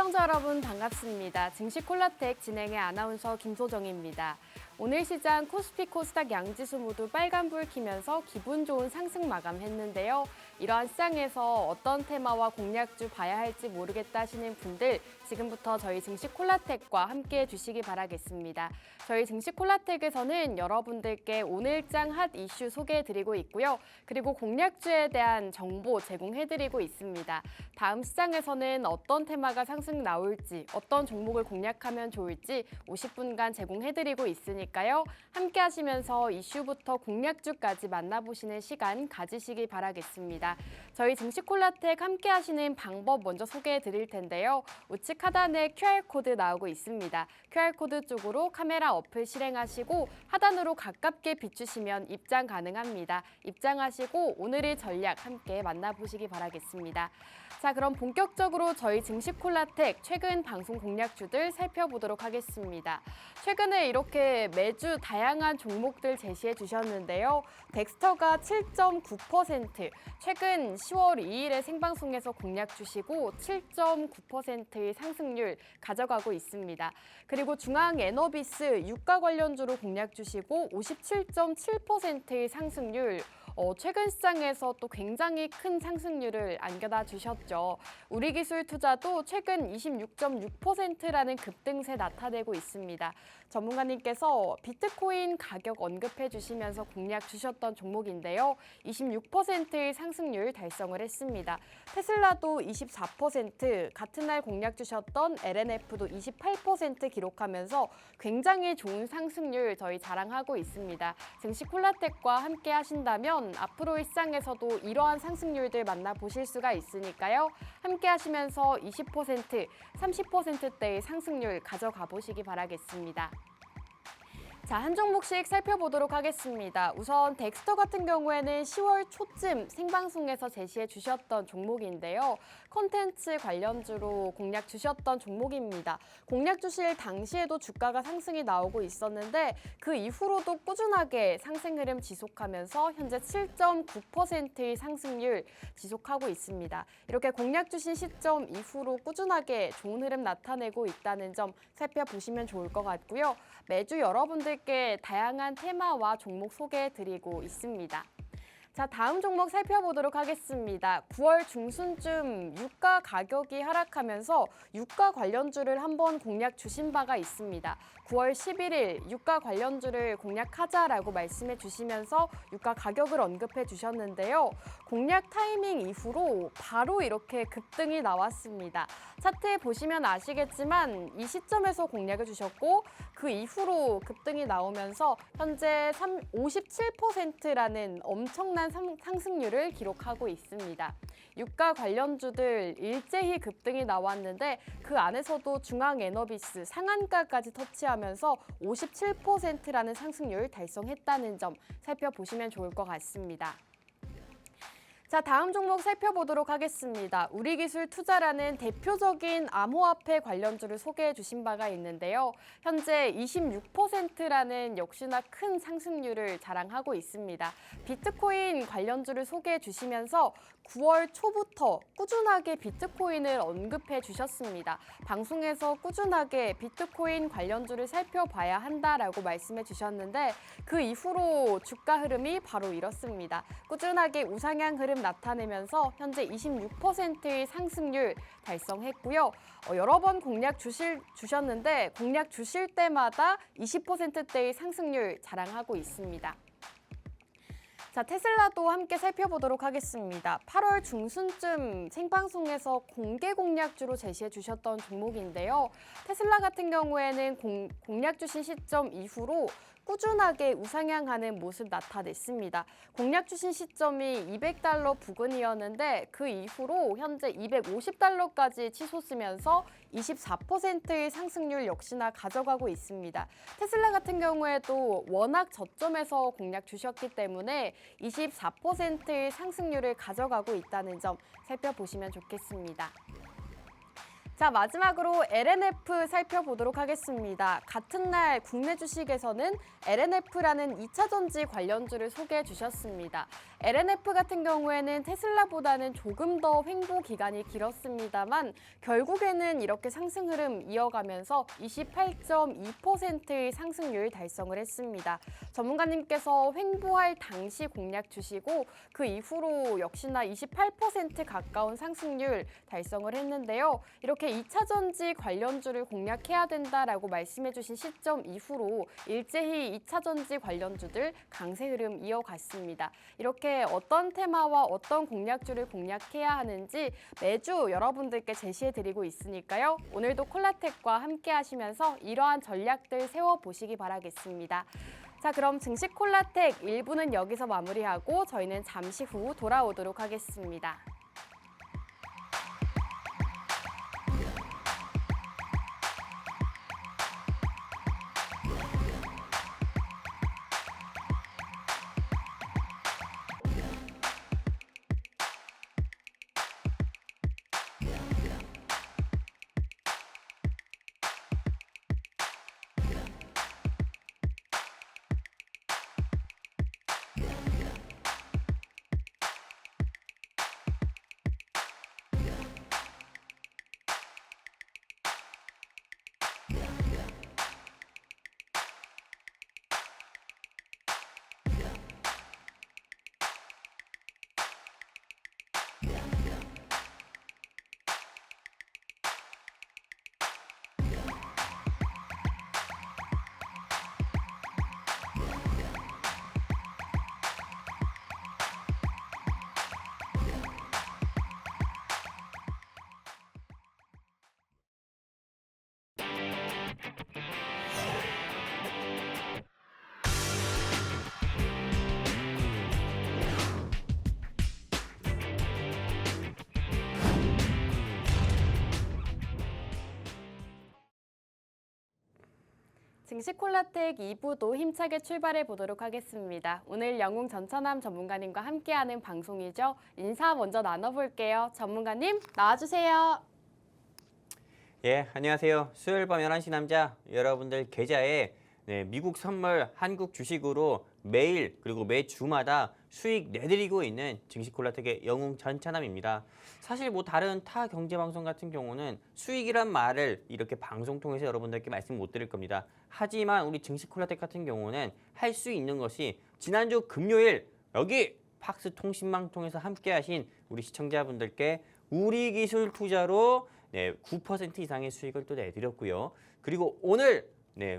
시청자 여러분 반갑습니다. 증시 콜라텍 진행의 아나운서 김소정입니다. 오늘 시장 코스피 코스닥 양지수 모두 빨간불 켜면서 기분 좋은 상승 마감했는데요. 이러한 시장에서 어떤 테마와 공략주 봐야 할지 모르겠다 하시는 분들 지금부터 저희 증시 콜라텍과 함께해 주시기 바라겠습니다. 저희 증시 콜라텍에서는 여러분들께 오늘장 핫 이슈 소개해드리고 있고요. 그리고 공략주에 대한 정보 제공해드리고 있습니다. 다음 시장에서는 어떤 테마가 상승 나올지, 어떤 종목을 공략하면 좋을지 50분간 제공해드리고 있으니까요. 함께 하시면서 이슈부터 공략주까지 만나보시는 시간 가지시기 바라겠습니다. 저희 증시 콜라텍 함께 하시는 방법 먼저 소개해드릴 텐데요. 우측 하단에 QR코드 나오고 있습니다. QR코드 쪽으로 카메라 어플 실행하시고 하단으로 가깝게 비추시면 입장 가능합니다. 입장하시고 오늘의 전략 함께 만나보시기 바라겠습니다. 자, 그럼 본격적으로 저희 증시 콜라텍 최근 방송 공략주들 살펴보도록 하겠습니다. 최근에 이렇게 매주 다양한 종목들 제시해 주셨는데요. 덱스터가 7.9%, 최근 10월 2일에 생방송에서 공략 주시고 7.9%의 상승률 가져가고 있습니다. 그리고 중앙에너비스 유가 관련주로 공략 주시고 57.7%의 상승률, 최근 시장에서 또 굉장히 큰 상승률을 안겨다 주셨죠. 우리기술투자도 최근 26.6%라는 급등세 나타내고 있습니다. 전문가님께서 비트코인 가격 언급해 주시면서 공략 주셨던 종목인데요. 26%의 상승률 달성을 했습니다. 테슬라도 24%, 같은 날 공략 주셨던 LNF도 28% 기록하면서 굉장히 좋은 상승률 저희 자랑하고 있습니다. 증시 콜라텍과 함께 하신다면 앞으로의 시장에서도 이러한 상승률들 만나보실 수가 있으니까요. 함께 하시면서 20%, 30%대의 상승률 가져가 보시기 바라겠습니다. 자, 한 종목씩 살펴보도록 하겠습니다. 우선 덱스터 같은 경우에는 10월 초쯤 생방송에서 제시해 주셨던 종목인데요. 콘텐츠 관련주로 공략 주셨던 종목입니다. 공략 주실 당시에도 주가가 상승이 나오고 있었는데 그 이후로도 꾸준하게 상승 흐름 지속하면서 현재 7.9%의 상승률 지속하고 있습니다. 이렇게 공략 주신 시점 이후로 꾸준하게 좋은 흐름 나타내고 있다는 점 살펴보시면 좋을 것 같고요. 매주 여러분들께 다양한 테마와 종목 소개해드리고 있습니다. 자, 다음 종목 살펴보도록 하겠습니다. 9월 중순쯤 유가 가격이 하락하면서 유가 관련주를 한번 공략 주신 바가 있습니다. 9월 11일 유가 관련주를 공략하자라고 말씀해 주시면서 유가 가격을 언급해 주셨는데요. 공략 타이밍 이후로 바로 이렇게 급등이 나왔습니다. 차트에 보시면 아시겠지만 이 시점에서 공략을 주셨고 그 이후로 급등이 나오면서 현재 57%라는 엄청난 상승률을 기록하고 있습니다. 유가 관련주들 일제히 급등이 나왔는데 그 안에서도 중앙에너비스 상한가까지 터치하면서 57%라는 상승률 달성했다는 점 살펴보시면 좋을 것 같습니다. 자, 다음 종목 살펴보도록 하겠습니다. 우리기술투자라는 대표적인 암호화폐 관련주를 소개해 주신 바가 있는데요. 현재 26%라는 역시나 큰 상승률을 자랑하고 있습니다. 비트코인 관련주를 소개해 주시면서 9월 초부터 꾸준하게 비트코인을 언급해 주셨습니다. 방송에서 꾸준하게 비트코인 관련주를 살펴봐야 한다라고 말씀해 주셨는데 그 이후로 주가 흐름이 바로 이렇습니다. 꾸준하게 우상향 흐름 나타내면서 현재 26%의 상승률 달성했고요. 여러 번 공략 주셨는데 공략 주실 때마다 20%대의 상승률 자랑하고 있습니다. 자, 테슬라도 함께 살펴보도록 하겠습니다. 8월 중순쯤 생방송에서 공개 공략주로 제시해 주셨던 종목인데요. 테슬라 같은 경우에는 공략 주신 시점 이후로 꾸준하게 우상향하는 모습 나타냈습니다. 공략 주신 시점이 $200 부근이었는데 그 이후로 현재 $250까지 치솟으면서 24%의 상승률 역시나 가져가고 있습니다. 테슬라 같은 경우에도 워낙 저점에서 공략 주셨기 때문에 24%의 상승률을 가져가고 있다는 점 살펴보시면 좋겠습니다. 자, 마지막으로 LNF 살펴보도록 하겠습니다. 같은 날 국내 주식에서는 LNF라는 2차 전지 관련주를 소개해 주셨습니다. LNF 같은 경우에는 테슬라보다는 조금 더 횡보 기간이 길었습니다만 결국에는 이렇게 상승 흐름 이어가면서 28.2%의 상승률 달성을 했습니다. 전문가님께서 횡보할 당시 공략 주시고 그 이후로 역시나 28% 가까운 상승률 달성을 했는데요. 이렇게 2차 전지 관련주를 공략해야 된다라고 말씀해 주신 시점 이후로 일제히 2차 전지 관련주들 강세 흐름 이어갔습니다. 이렇게 어떤 테마와 어떤 공략주를 공략해야 하는지 매주 여러분들께 제시해 드리고 있으니까요. 오늘도 콜라텍과 함께 하시면서 이러한 전략들 세워보시기 바라겠습니다. 자, 그럼 증시 콜라텍 1부는 여기서 마무리하고 저희는 잠시 후 돌아오도록 하겠습니다. 증시 콜라텍 2부도 힘차게 출발해 보도록 하겠습니다. 오늘 영웅 전천함 전문가님과 함께하는 방송이죠. 인사 먼저 나눠볼게요. 전문가님 나와주세요. 예, 안녕하세요. 수요일 밤 11시 남자 여러분들 계좌에 미국 선물 한국 주식으로 매일 그리고 매주마다 수익 내드리고 있는 증시콜라텍의 영웅 전찬함입니다. 사실 뭐 다른 타 경제방송 같은 경우는 수익이란 말을 이렇게 방송 통해서 여러분들께 말씀 못 드릴 겁니다. 하지만 우리 증시콜라텍 같은 경우는 할 수 있는 것이 지난주 금요일 여기 팍스 통신망 통해서 함께 하신 우리 시청자분들께 우리 기술 투자로 9% 이상의 수익을 또 내드렸고요. 그리고 오늘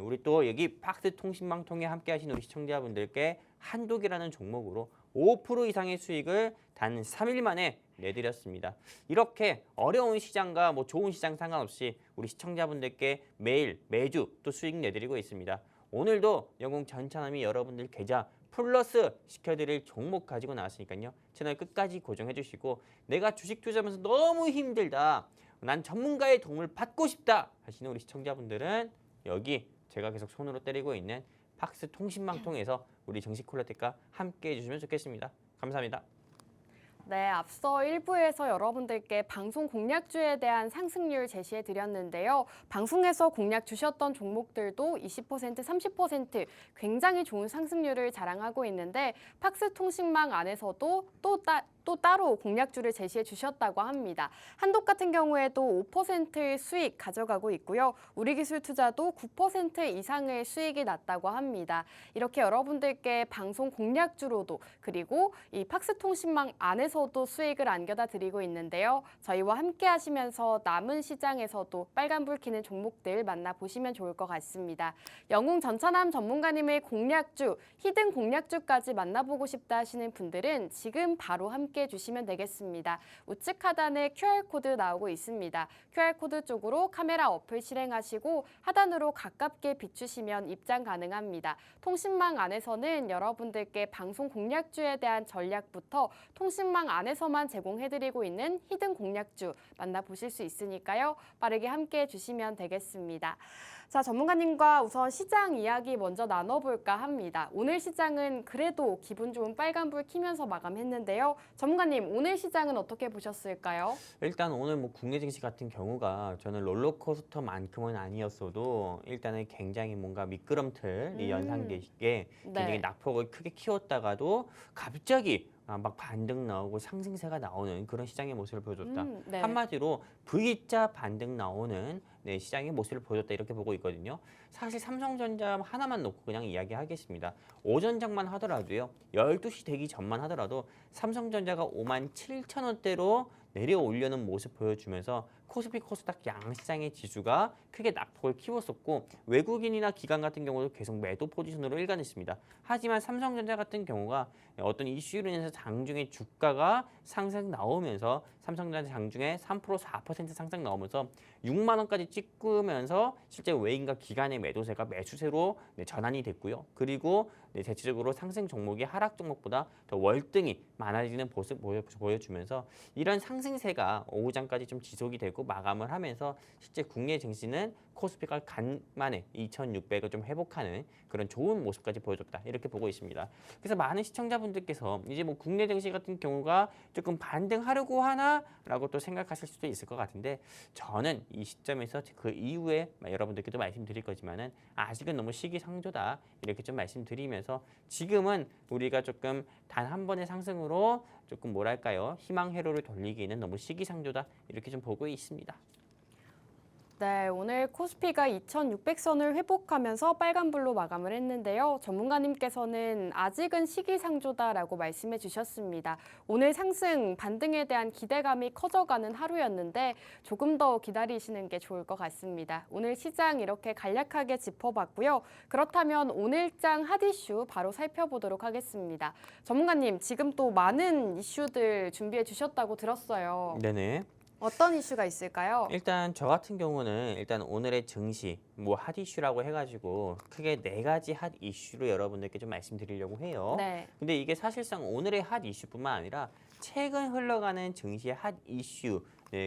우리 또 여기 팍스 통신망 통해 함께 하신 우리 시청자분들께 한독이라는 종목으로 5% 이상의 수익을 단 3일 만에 내드렸습니다. 이렇게 어려운 시장과 뭐 좋은 시장 상관없이 우리 시청자분들께 매일 매주 또 수익 내드리고 있습니다. 오늘도 영웅 전찬함이 여러분들 계좌 플러스 시켜드릴 종목 가지고 나왔으니까요. 채널 끝까지 고정해 주시고 내가 주식 투자하면서 너무 힘들다. 난 전문가의 도움을 받고 싶다 하시는 우리 시청자분들은 여기 제가 계속 손으로 때리고 있는 팍스 통신망 통해서 우리 증시콜라텍과 함께 해주시면 좋겠습니다. 감사합니다. 네, 앞서 1부에서 여러분들께 방송 공략주에 대한 상승률 제시해 드렸는데요. 방송에서 공략 주셨던 종목들도 20%, 30% 굉장히 좋은 상승률을 자랑하고 있는데 팍스 통신망 안에서도 또 따로 공략주를 제시해 주셨다고 합니다. 한독 같은 경우에도 5%의 수익 가져가고 있고요. 우리기술투자도 9% 이상의 수익이 났다고 합니다. 이렇게 여러분들께 방송 공략주로도 그리고 이 팍스 통신망 안에서도 수익을 안겨다 드리고 있는데요. 저희와 함께 하시면서 남은 시장에서도 빨간불 켜는 종목들 만나보시면 좋을 것 같습니다. 영웅 전찬함 전문가님의 공략주, 히든 공략주까지 만나보고 싶다 하시는 분들은 지금 바로 함께 해주시면 되겠습니다. 우측 하단에 QR코드 나오고 있습니다. QR코드 쪽으로 카메라 어플 실행하시고 하단으로 가깝게 비추시면 입장 가능합니다. 통신망 안에서는 여러분들께 방송 공략주에 대한 전략부터 통신망 안에서만 제공해드리고 있는 히든 공략주 만나보실 수 있으니까요. 빠르게 함께 해주시면 되겠습니다. 자, 전문가님과 우선 시장 이야기 먼저 나눠볼까 합니다. 오늘 시장은 그래도 기분 좋은 빨간불 켜면서 마감했는데요. 전문가님, 오늘 시장은 어떻게 보셨을까요? 일단 오늘 뭐 국내 증시 같은 경우가 저는 롤러코스터만큼은 아니었어도 일단은 굉장히 뭔가 미끄럼틀이 연상되게 굉장히 네. 낙폭을 크게 키웠다가도 갑자기 막 반등 나오고 상승세가 나오는 그런 시장의 모습을 보여줬다. 네. 한마디로 V자 반등 나오는 시장의 모습을 보여줬다 이렇게 보고 있거든요. 사실 삼성전자 하나만 놓고 그냥 이야기하겠습니다. 오전장만 하더라도요. 12시 되기 전만 하더라도 삼성전자가 57,000원대로 내려오려는 모습 보여주면서 코스피 코스닥 양시장의 지수가 크게 낙폭을 키웠었고 외국인이나 기관 같은 경우도 계속 매도 포지션으로 일관했습니다. 하지만 삼성전자 같은 경우가 어떤 이슈로 인해서 장중에 주가가 상승 나오면서 삼성전자 장중에 3% 4% 상승 나오면서 6만 원까지 찍으면서 실제 외인과 기관의 매도세가 매수세로 전환이 됐고요. 그리고 대체적으로 상승 종목이 하락 종목보다 더 월등히 많아지는 모습 보여주면서 이런 상승세가 오후장까지 좀 지속이 되고 마감을 하면서 실제 국내 증시는 코스피가 간만에 2,600을 좀 회복하는 그런 좋은 모습까지 보여줬다 이렇게 보고 있습니다. 그래서 많은 시청자분들께서 이제 뭐 국내 증시 같은 경우가 조금 반등하려고 하나라고 또 생각하실 수도 있을 것 같은데 저는 이 시점에서 그 이후에 여러분들께도 말씀드릴 거지만은 아직은 너무 시기상조다 이렇게 좀 말씀드리면서 지금은 우리가 조금 단 한 번의 상승으로 조금 뭐랄까요 희망 회로를 돌리기에는 너무 시기상조다 이렇게 좀 보고 있습니다. 네, 오늘 코스피가 2,600선을 회복하면서 빨간불로 마감을 했는데요. 전문가님께서는 아직은 시기상조다라고 말씀해 주셨습니다. 오늘 상승 반등에 대한 기대감이 커져가는 하루였는데 조금 더 기다리시는 게 좋을 것 같습니다. 오늘 시장 이렇게 간략하게 짚어봤고요. 그렇다면 오늘장 핫 이슈 바로 살펴보도록 하겠습니다. 전문가님, 지금 또 많은 이슈들 준비해 주셨다고 들었어요. 네네. 어떤 이슈가 있을까요? 일단 저 같은 경우는 일단 오늘의 증시 뭐 핫 이슈라고 해가지고 크게 4가지 핫 이슈로 여러분들께 좀 말씀드리려고 해요. 네. 근데 이게 사실상 오늘의 핫 이슈뿐만 아니라 최근 흘러가는 증시의 핫 이슈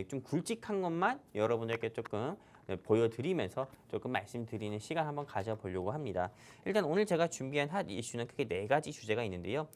좀 굵직한 것만 여러분들께 조금 보여드리면서 조금 말씀드리는 시간 한번 가져보려고 합니다. 일단 오늘 제가 준비한 핫 이슈는 크게 4가지 주제가 있는데요.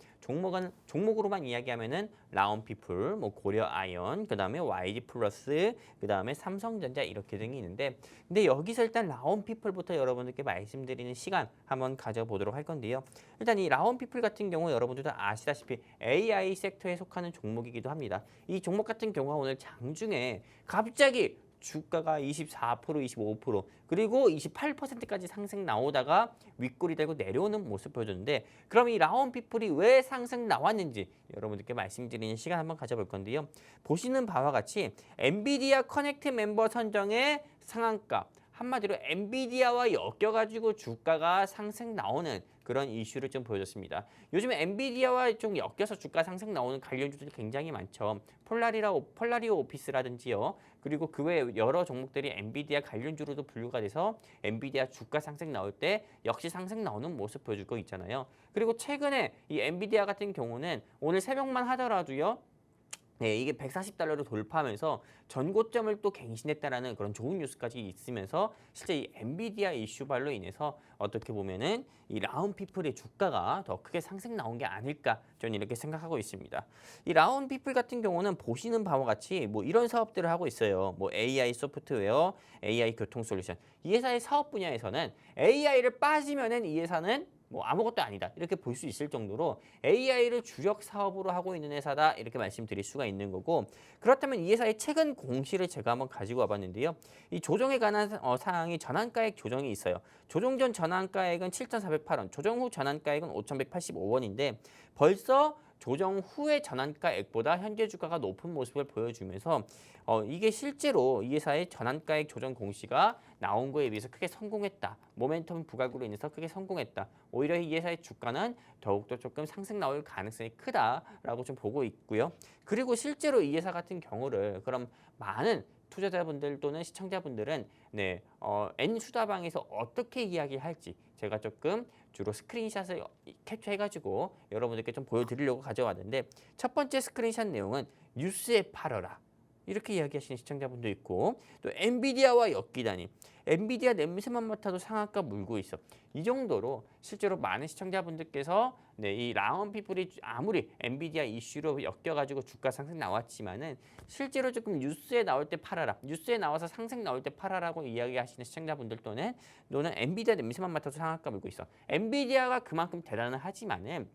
종목으로만 이야기하면은 라온피플, 뭐 고려 아이언, 그 다음에 YG 플러스, 그 다음에 삼성전자 이렇게 등이 있는데, 근데 여기서 일단 라온피플부터 여러분들께 말씀드리는 시간 한번 가져보도록 할 건데요. 일단 이 라온피플 같은 경우 여러분들도 아시다시피 AI 섹터에 속하는 종목이기도 합니다. 이 종목 같은 경우가 오늘 장중에 갑자기 주가가 24%, 25% 그리고 28%까지 상승 나오다가 윗골이 되고 내려오는 모습 보여줬는데 그럼 이 라온피플이 왜 상승 나왔는지 여러분들께 말씀드리는 시간 한번 가져볼 건데요. 보시는 바와 같이 엔비디아 커넥트 멤버 선정의 상한가 한마디로 엔비디아와 엮여가지고 주가가 상승 나오는 그런 이슈를 좀 보여줬습니다. 요즘에 엔비디아와 좀 엮여서 주가 상승 나오는 관련주들이 굉장히 많죠. 폴라리오 오피스라든지요. 그리고 그 외에 여러 종목들이 엔비디아 관련주로도 분류가 돼서 엔비디아 주가 상승 나올 때 역시 상승 나오는 모습 보여주고 있잖아요. 그리고 최근에 이 엔비디아 같은 경우는 오늘 새벽만 하더라도요. 네, 이게 140달러를 돌파하면서 전고점을 또 갱신했다라는 그런 좋은 뉴스까지 있으면서 실제 이 엔비디아 이슈발로 인해서 어떻게 보면은 이 라운피플의 주가가 더 크게 상승 나온 게 아닐까 저는 이렇게 생각하고 있습니다. 이 라운피플 같은 경우는 보시는 바와 같이 뭐 이런 사업들을 하고 있어요. 뭐 AI 소프트웨어, AI 교통 솔루션. 이 회사의 사업 분야에서는 AI를 빠지면은 이 회사는 뭐 아무것도 아니다 이렇게 볼 수 있을 정도로 AI를 주력 사업으로 하고 있는 회사다 이렇게 말씀드릴 수가 있는 거고 그렇다면 이 회사의 최근 공시를 제가 한번 가지고 와봤는데요. 이 조정에 관한 사항이 전환가액 조정이 있어요. 조정 전 전환가액은 7,408원, 조정 후 전환가액은 5,185원인데 벌써 조정 후의 전환가액보다 현재 주가가 높은 모습을 보여주면서 이게 실제로 이 회사의 전환가액 조정 공시가 나온 거에 비해서 크게 성공했다. 모멘텀 부각으로 인해서 크게 성공했다. 오히려 이 회사의 주가는 더욱더 조금 상승 나올 가능성이 크다라고 좀 보고 있고요. 그리고 실제로 이 회사 같은 경우를 그럼 많은 투자자분들 또는 시청자분들은 N수다방에서 어떻게 이야기할지 제가 조금 주로 스크린샷을 캡처해가지고 여러분들께 좀 보여드리려고 가져왔는데 첫 번째 스크린샷 내용은 뉴스에 팔아라. 이렇게 이야기하시는 시청자분도 있고 또 엔비디아와 엮이다니 엔비디아 냄새만 맡아도 상한가 물고 있어. 이 정도로 실제로 많은 시청자분들께서 이 라운피플이 아무리 엔비디아 이슈로 엮여가지고 주가 상승 나왔지만은 실제로 조금 뉴스에 나올 때 팔아라, 뉴스에 나와서 상승 나올 때 팔아라고 이야기하시는 시청자분들 또는 너는 엔비디아 냄새만 맡아도 상한가 물고 있어. 엔비디아가 그만큼 대단하지만은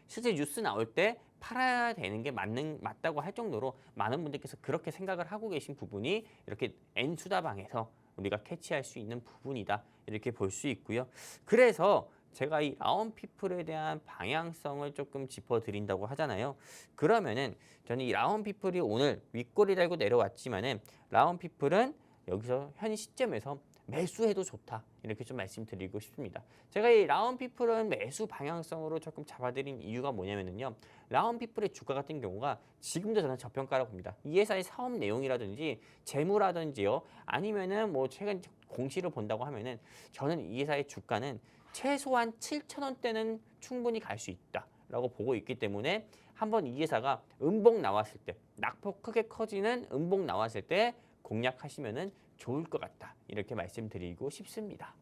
실제 뉴스 나올 때 팔아야 되는 게 맞다고 할 정도로 많은 분들께서 그렇게 생각을 하고 계신 부분이 이렇게 N수다방에서 우리가 캐치할 수 있는 부분이다. 이렇게 볼 수 있고요. 그래서 제가 이 라운피플에 대한 방향성을 조금 짚어드린다고 하잖아요. 그러면은 저는 이 라운피플이 오늘 윗꼬리 달고 내려왔지만은 라운피플은 여기서 현 시점에서 매수해도 좋다. 이렇게 좀 말씀드리고 싶습니다. 제가 이 라운피플은 매수 방향성으로 조금 잡아드린 이유가 뭐냐면요. 라운피플의 주가 같은 경우가 지금도 저는 저평가라고 봅니다. 이 회사의 사업 내용이라든지 재무라든지요. 아니면은 뭐 최근 공시를 본다고 하면은 저는 이 회사의 주가는 최소한 7,000원대는 충분히 갈 수 있다라고 보고 있기 때문에 한번 이 회사가 음봉 나왔을 때 낙폭 크게 커지는 음봉 나왔을 때 공략하시면은 좋을 것 같다. 이렇게 말씀드리고 싶습니다.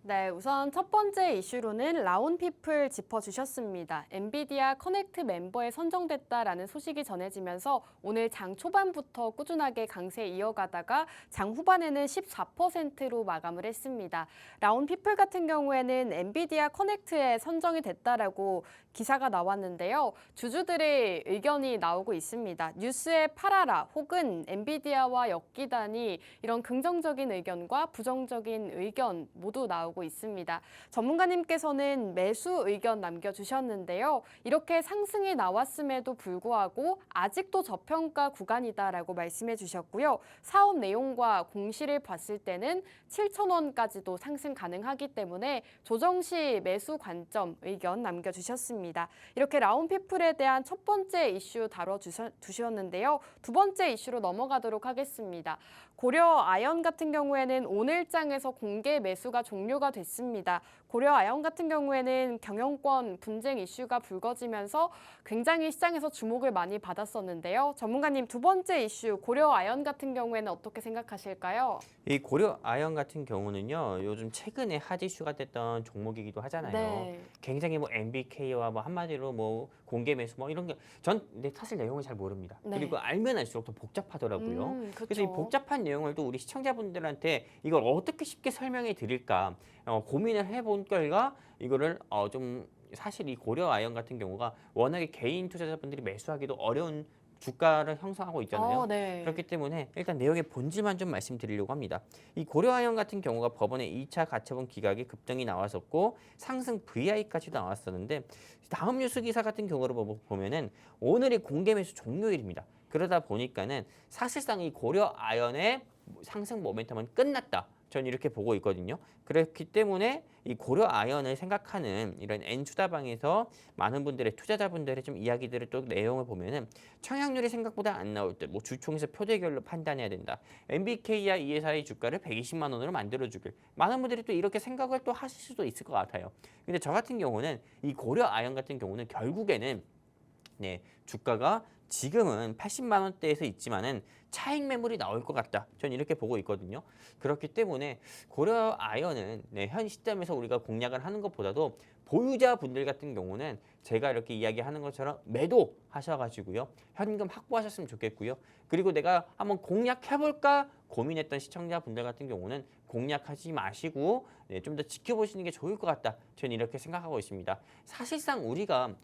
네, 우선 첫 번째 이슈로는 라운피플 짚어주셨습니다. 엔비디아 커넥트 멤버에 선정됐다라는 소식이 전해지면서 오늘 장 초반부터 꾸준하게 강세 이어가다가 장 후반에는 14%로 마감을 했습니다. 라운피플 같은 경우에는 엔비디아 커넥트에 선정이 됐다라고 기사가 나왔는데요. 주주들의 의견이 나오고 있습니다. 뉴스에 팔아라 혹은 엔비디아와 엮이다니 이런 긍정적인 의견과 부정적인 의견 모두 나오고 있습니다. 전문가님께서는 매수 의견 남겨주셨는데요. 이렇게 상승이 나왔음에도 불구하고 아직도 저평가 구간이다라고 말씀해 주셨고요. 사업 내용과 공시를 봤을 때는 7,000원까지도 상승 가능하기 때문에 조정 시 매수 관점 의견 남겨주셨습니다. 이렇게 라운피플에 대한 첫 번째 이슈 다뤄주셨는데요. 두 번째 이슈로 넘어가도록 하겠습니다. 고려 아연 같은 경우에는 오늘장에서 공개 매수가 종료가 됐습니다. 고려 아연 같은 경우에는 경영권 분쟁 이슈가 불거지면서 굉장히 시장에서 주목을 많이 받았었는데요. 전문가님 두 번째 이슈 고려 아연 같은 경우에는 어떻게 생각하실까요? 이 고려 아연 같은 경우는요. 요즘 최근에 핫 이슈가 됐던 종목이기도 하잖아요. 네. 굉장히 뭐 MBK와 뭐 한마디로 뭐 공개 매수 뭐 이런 게 전 사실 내용을 잘 모릅니다. 네. 그리고 알면 알수록 더 복잡하더라고요. 그렇죠. 그래서 이 복잡한 내용을 또 우리 시청자분들한테 이걸 어떻게 쉽게 설명해 드릴까 고민을 해본 결과 이거를 좀 사실 이 고려 아연 같은 경우가 워낙에 개인 투자자분들이 매수하기도 어려운 주가를 형성하고 있잖아요. 네. 그렇기 때문에 일단 내용의 본질만 좀 말씀드리려고 합니다. 이 고려아연 같은 경우가 법원에 2차 가처분 기각이 급등이 나왔었고 상승 VI까지도 나왔었는데 다음 뉴스 기사 같은 경우를 보면은 오늘이 공개 매수 종료일입니다. 그러다 보니까는 사실상 이 고려아연의 상승 모멘텀은 끝났다. 전 이렇게 보고 있거든요. 그렇기 때문에 이 고려 아연을 생각하는 이런 N투자방에서 많은 분들의 투자자분들의 좀 이야기들을 또 내용을 보면은 청약률이 생각보다 안 나올 때 뭐 주총에서 표대결로 판단해야 된다. MBK야 이 회사의 주가를 120만 원으로 만들어 주길. 많은 분들이 또 이렇게 생각을 또 하실 수도 있을 것 같아요. 근데 저 같은 경우는 이 고려 아연 같은 경우는 결국에는 주가가 지금은 80만 원대에서 있지만은 차익 매물이 나올 것 같다. 전 이렇게 보고 있거든요. 그렇기 때문에 고려 아연은 현 시점에서 우리가 공략을 하는 것보다도 보유자분들 같은 경우는 제가 이렇게 이야기하는 것처럼 매도하셔가지고요. 현금 확보하셨으면 좋겠고요. 그리고 내가 한번 공략해볼까 고민했던 시청자분들 같은 경우는 공략하지 마시고 좀 더 지켜보시는 게 좋을 것 같다. 저는 이렇게 생각하고 있습니다. 사실상 우리가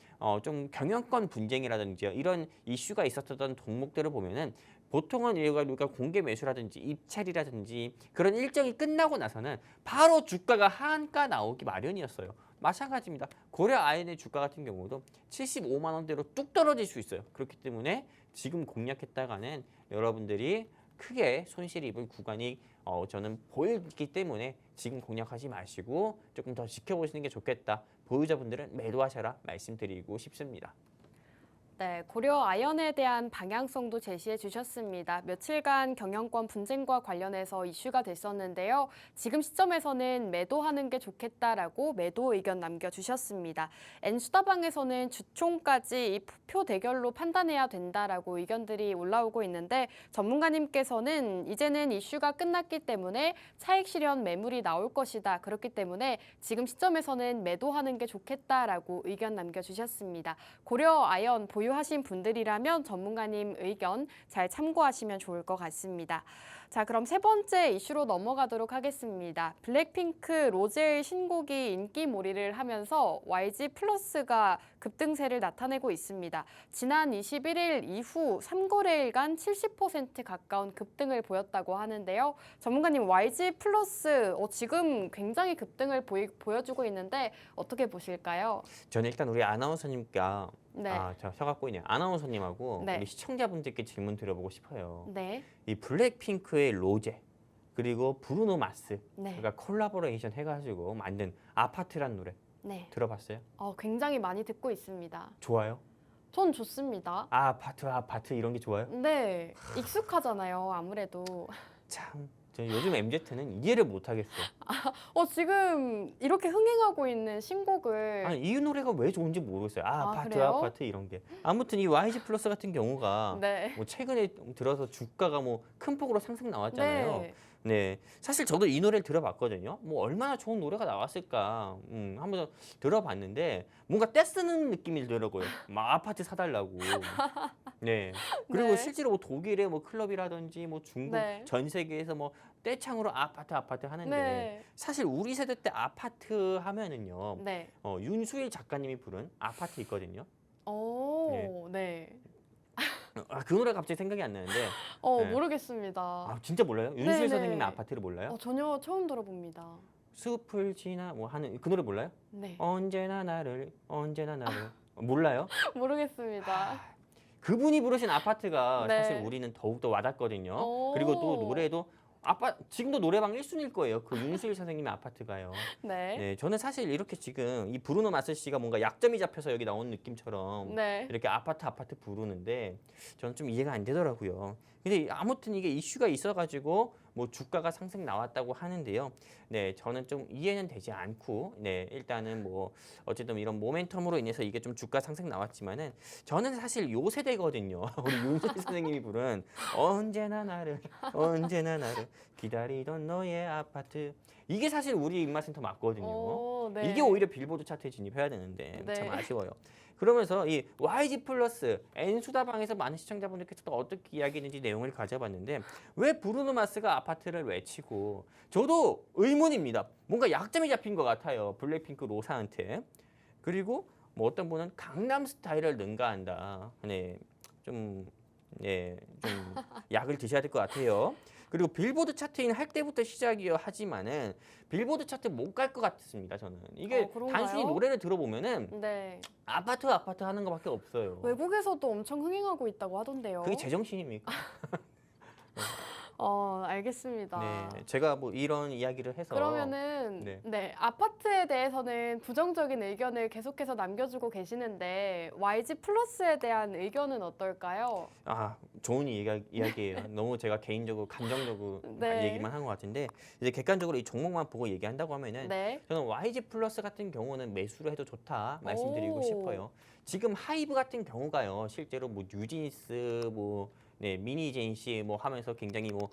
좀 경영권 분쟁이라든지 이런 이슈가 있었던 종목들을 보면은 보통은 우리가 공개 매수라든지 입찰이라든지 그런 일정이 끝나고 나서는 바로 주가가 하한가 나오기 마련이었어요. 마찬가지입니다. 고려 아연의 주가 같은 경우도 75만 원대로 뚝 떨어질 수 있어요. 그렇기 때문에 지금 공략했다가는 여러분들이 크게 손실 입을 구간이 저는 보이기 때문에 지금 공략하지 마시고 조금 더 지켜보시는 게 좋겠다. 보유자분들은 매도하셔라 말씀드리고 싶습니다. 네, 고려 아연에 대한 방향성도 제시해 주셨습니다. 며칠간 경영권 분쟁과 관련해서 이슈가 됐었는데요. 지금 시점에서는 매도하는 게 좋겠다라고 매도 의견 남겨주셨습니다. N수다방에서는 주총까지 이 표 대결로 판단해야 된다라고 의견들이 올라오고 있는데 전문가님께서는 이제는 이슈가 끝났기 때문에 차익 실현 매물이 나올 것이다. 그렇기 때문에 지금 시점에서는 매도하는 게 좋겠다라고 의견 남겨주셨습니다. 고려 아연 보유하신 분들이라면 전문가님 의견 잘 참고하시면 좋을 것 같습니다. 자, 그럼 세 번째 이슈로 넘어가도록 하겠습니다. 블랙핑크 로제의 신곡이 인기몰이를 하면서 YG 플러스가 급등세를 나타내고 있습니다. 지난 21일 이후 3거래일간 70% 가까운 급등을 보였다고 하는데요. 전문가님, YG 플러스 지금 굉장히 급등을 보여주고 있는데 어떻게 보실까요? 저는 일단 우리 아나운서님과 네. 저 서갖고 있는 아나운서님하고 네. 우리 시청자분들께 질문 드려보고 싶어요. 네. 이 블랙핑크의 로제 그리고 브루노 마스 네. 그러니까 콜라보레이션 해가지고 만든 아파트란 노래 네. 들어봤어요? 굉장히 많이 듣고 있습니다. 좋아요? 전 좋습니다. 아파트 이런 게 좋아요? 네, 익숙하잖아요, 아무래도. 참, 저 요즘 MZ는 이해를 못 하겠어요. 지금 이렇게 흥행하고 있는 신곡을 아니 이 노래가 왜 좋은지 모르겠어요. 그래요? 아파트 이런 게. 아무튼 이 YG 플러스 같은 경우가 네. 뭐 최근에 들어서 주가가 뭐 큰 폭으로 상승 나왔잖아요. 네. 네, 사실 저도 이 노래를 들어봤거든요. 뭐 얼마나 좋은 노래가 나왔을까, 한번 들어봤는데 뭔가 떼쓰는 느낌이 들더라고요. 막 아파트 사달라고. 네. 그리고 네. 실제로 뭐 독일의 뭐 클럽이라든지 뭐 중국 네. 전 세계에서 뭐 떼창으로 아파트 하는데 네. 사실 우리 세대 때 아파트 하면은요. 네. 윤수일 작가님이 부른 아파트 있거든요. 오, 네. 그 노래 갑자기 생각이 안 나는데. 네. 모르겠습니다. 진짜 몰라요? 윤수일 네네. 선생님의 아파트를 몰라요? 전혀 처음 들어봅니다. 숲을 지나 뭐 하는 그 노래 몰라요? 네. 언제나 나를 몰라요? 모르겠습니다. 그분이 부르신 아파트가 네. 사실 우리는 더욱더 와닿거든요. 오. 그리고 또 노래도 지금도 노래방 1순위일 거예요. 그 윤수일 선생님의 아파트가요. 네. 네, 저는 사실 이렇게 지금 이 브루노 마스 씨가 뭔가 약점이 잡혀서 여기 나온 느낌처럼 네. 이렇게 아파트 부르는데 저는 좀 이해가 안 되더라고요. 근데 아무튼 이게 이슈가 있어가지고 뭐 주가가 상승 나왔다고 하는데요. 네, 저는 좀 이해는 되지 않고, 네, 일단은 뭐 어쨌든 이런 모멘텀으로 인해서 이게 좀 주가 상승 나왔지만은 저는 사실 요 세대거든요. 우리 윤수일 선생님이 부른 언제나 나를 기다리던 너의 아파트 이게 사실 우리 입맛은 더 맞거든요. 네. 이게 오히려 빌보드 차트에 진입해야 되는데 네. 참 아쉬워요. 그러면서 이 YG 플러스 N수다방에서 많은 시청자분들께서 또 어떻게 이야기했는지 내용을 가져봤는데 왜 브루노 마스가 아파트를 외치고 저도 의문입니다. 뭔가 약점이 잡힌 것 같아요. 블랙핑크 로사한테. 그리고 뭐 어떤 분은 강남 스타일을 능가한다. 네, 좀 약을 드셔야 될 것 같아요. 그리고 빌보드 차트인 할 때부터 시작이요 하지만은 빌보드 차트 못 갈 것 같습니다. 저는 이게 그런가요? 단순히 노래를 들어보면은 네. 아파트 하는 것밖에 없어요. 외국에서도 엄청 흥행하고 있다고 하던데요. 그게 제정신입니까? 알겠습니다. 네, 제가 뭐 이런 이야기를 해서 그러면은 네, 아파트에 대해서는 부정적인 의견을 계속해서 남겨주고 계시는데 YG 플러스에 대한 의견은 어떨까요? 좋은 이야기예요. 너무 제가 개인적으로 감정적으로 네. 얘기만 한 것 같은데 이제 객관적으로 이 종목만 보고 얘기한다고 하면은 네. 저는 YG 플러스 같은 경우는 매수를 해도 좋다 말씀드리고 오. 싶어요. 지금 하이브 같은 경우가요, 실제로 뭐 뉴진스 미니제인 씨 뭐 하면서 굉장히 뭐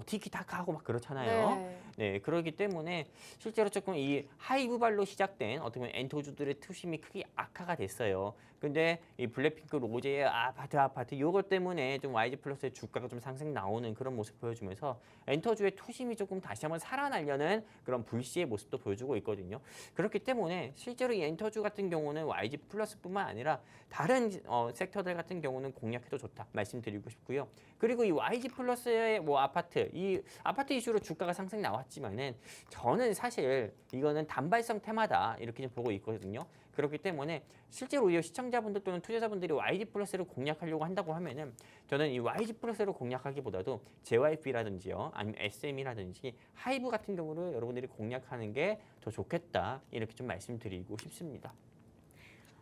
티키타카 하고 막 그렇잖아요. 네. 네, 그렇기 때문에 실제로 조금 이 하이브발로 시작된 어떻게 보면 엔터주들의 투심이 크게 악화가 됐어요. 근데 이 블랙핑크 로제의 아파트 요것 때문에 좀 YG 플러스의 주가가 좀 상승 나오는 그런 모습 보여주면서 엔터주의 투심이 조금 다시 한번 살아나려는 그런 불씨의 모습도 보여주고 있거든요. 그렇기 때문에 실제로 이 엔터주 같은 경우는 YG 플러스뿐만 아니라 다른 섹터들 같은 경우는 공략해도 좋다 말씀드리고 싶고요. 그리고 이 YG 플러스의 뭐 이 아파트 이슈로 주가가 상승 나왔지만은 저는 사실 이거는 단발성 테마다 이렇게 좀 보고 있거든요. 그렇기 때문에 실제로 이 시청자분들 또는 투자자분들이 YG 플러스를 공략하려고 한다고 하면은 저는 이 YG 플러스를 공략하기보다도 JYP라든지요, 아니면 SM이라든지 하이브 같은 경우를 여러분들이 공략하는 게 더 좋겠다 이렇게 좀 말씀드리고 싶습니다.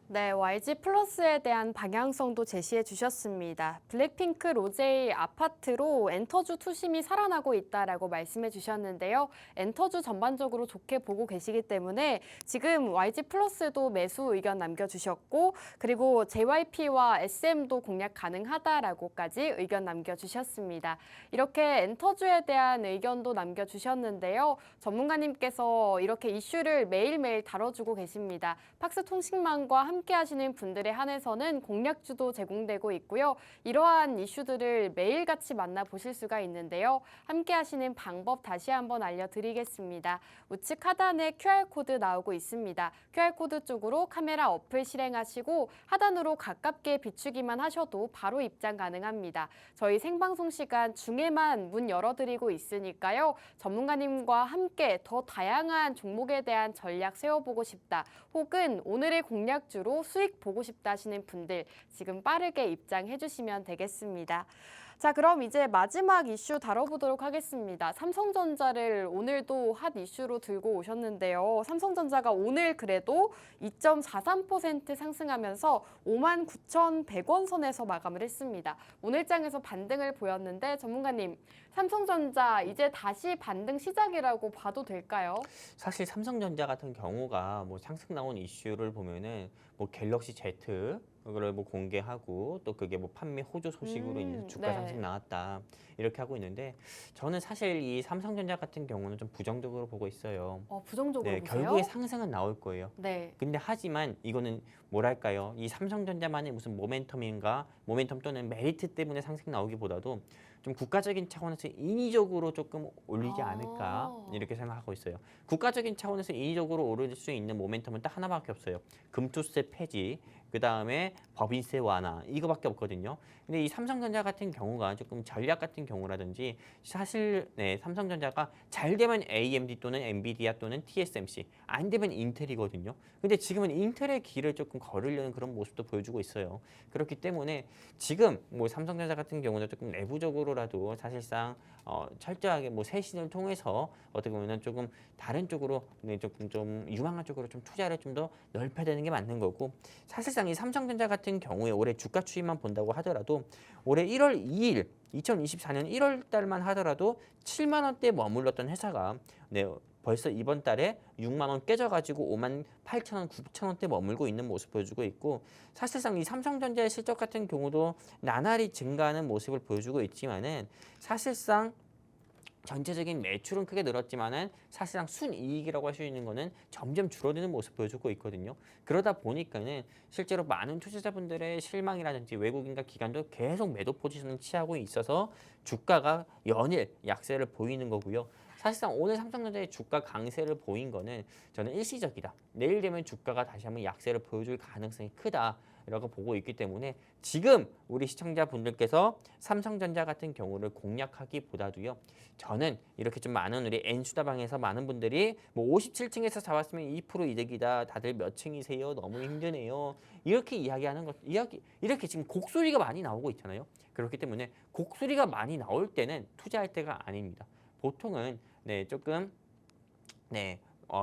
네, YG 플러스에 대한 방향성도 제시해 주셨습니다. 블랙핑크 로제의 아파트로 엔터주 투심이 살아나고 있다라고 말씀해 주셨는데요. 엔터주 전반적으로 좋게 보고 계시기 때문에 지금 YG 플러스도 매수 의견 남겨주셨고 그리고 JYP와 SM도 공략 가능하다라고까지 의견 남겨주셨습니다. 이렇게 엔터주에 대한 의견도 남겨주셨는데요. 전문가님께서 이렇게 이슈를 매일매일 다뤄주고 계십니다. 팍스통신망과 함께 하시는 분들에 한해서는 공략주도 제공되고 있고요. 이러한 이슈들을 매일같이 만나보실 수가 있는데요. 함께 하시는 방법 다시 한번 알려드리겠습니다. 우측 하단에 QR코드 나오고 있습니다. QR코드 쪽으로 카메라 어플 실행하시고 하단으로 가깝게 비추기만 하셔도 바로 입장 가능합니다. 저희 생방송 시간 중에만 문 열어드리고 있으니까요. 전문가님과 함께 더 다양한 종목에 대한 전략 세워보고 싶다. 혹은 오늘의 공략주로 수익 보고 싶다 하시는 분들 지금 빠르게 입장해 주시면 되겠습니다. 자, 그럼 이제 마지막 이슈 다뤄보도록 하겠습니다. 삼성전자를 오늘도 핫 이슈로 들고 오셨는데요. 삼성전자가 오늘 그래도 2.43% 상승하면서 59,100원 선에서 마감을 했습니다. 오늘장에서 반등을 보였는데 전문가님, 삼성전자 이제 다시 반등 시작이라고 봐도 될까요? 사실 삼성전자 같은 경우가 뭐 상승 나온 이슈를 보면은 뭐 갤럭시 Z 그걸 뭐 공개하고 또 그게 뭐 판매 호조 소식으로 인해서 주가 네. 상승 나왔다 이렇게 하고 있는데 저는 사실 이 삼성전자 같은 경우는 좀 부정적으로 보고 있어요. 부정적으로 네, 보세요? 결국에 상승은 나올 거예요. 네. 근데 하지만 이거는 뭐랄까요? 이 삼성전자만의 무슨 모멘텀 또는 메리트 때문에 상승 나오기보다도 좀 국가적인 차원에서 인위적으로 조금 올리지 않을까 이렇게 생각하고 있어요. 국가적인 차원에서 인위적으로 오를 수 있는 모멘텀은 딱 하나밖에 없어요. 금투세 폐지, 그 다음에 법인세 완화 이거밖에 없거든요. 근데 이 삼성전자 같은 경우가 조금 전략 같은 경우라든지 사실 삼성전자가 잘 되면 AMD 또는 엔비디아 또는 TSMC 안 되면 인텔이거든요. 근데 지금은 인텔의 길을 조금 걸으려는 그런 모습도 보여주고 있어요. 그렇기 때문에 지금 뭐 삼성전자 같은 경우는 조금 내부적으로라도 사실상 철저하게 뭐 세신을 통해서 어떻게 보면 조금 다른 쪽으로 조금 좀 유망한 쪽으로 좀 투자를 좀 더 넓혀야 되는 게 맞는 거고 사실상 이 삼성전자 같은 경우에 올해 주가 추이만 본다고 하더라도 올해 1월 2일 2024년 1월 달만 하더라도 7만 원대에 머물렀던 회사가 벌써 이번 달에 6만 원 깨져가지고 5만 8천 원, 9천 원대 머물고 있는 모습 보여주고 있고 사실상 이 삼성전자의 실적 같은 경우도 나날이 증가하는 모습을 보여주고 있지만은 사실상 전체적인 매출은 크게 늘었지만은 사실상 순이익이라고 할 수 있는 거는 점점 줄어드는 모습 보여주고 있거든요. 그러다 보니까는 실제로 많은 투자자분들의 실망이라든지 외국인과 기관도 계속 매도 포지션을 취하고 있어서 주가가 연일 약세를 보이는 거고요. 사실상 오늘 삼성전자의 주가 강세를 보인 거는 저는 일시적이다. 내일 되면 주가가 다시 한번 약세를 보여줄 가능성이 크다. 라고 보고 있기 때문에 지금 우리 시청자분들께서 삼성전자 같은 경우를 공략하기보다도요. 저는 이렇게 좀 많은 우리 N수다방에서 많은 분들이 뭐 57층에서 잡았으면 2% 이득이다. 다들 몇 층이세요? 너무 힘드네요. 이렇게 이야기하는 것, 이렇게 지금 곡소리가 많이 나오고 있잖아요. 그렇기 때문에 곡소리가 많이 나올 때는 투자할 때가 아닙니다. 보통은 조금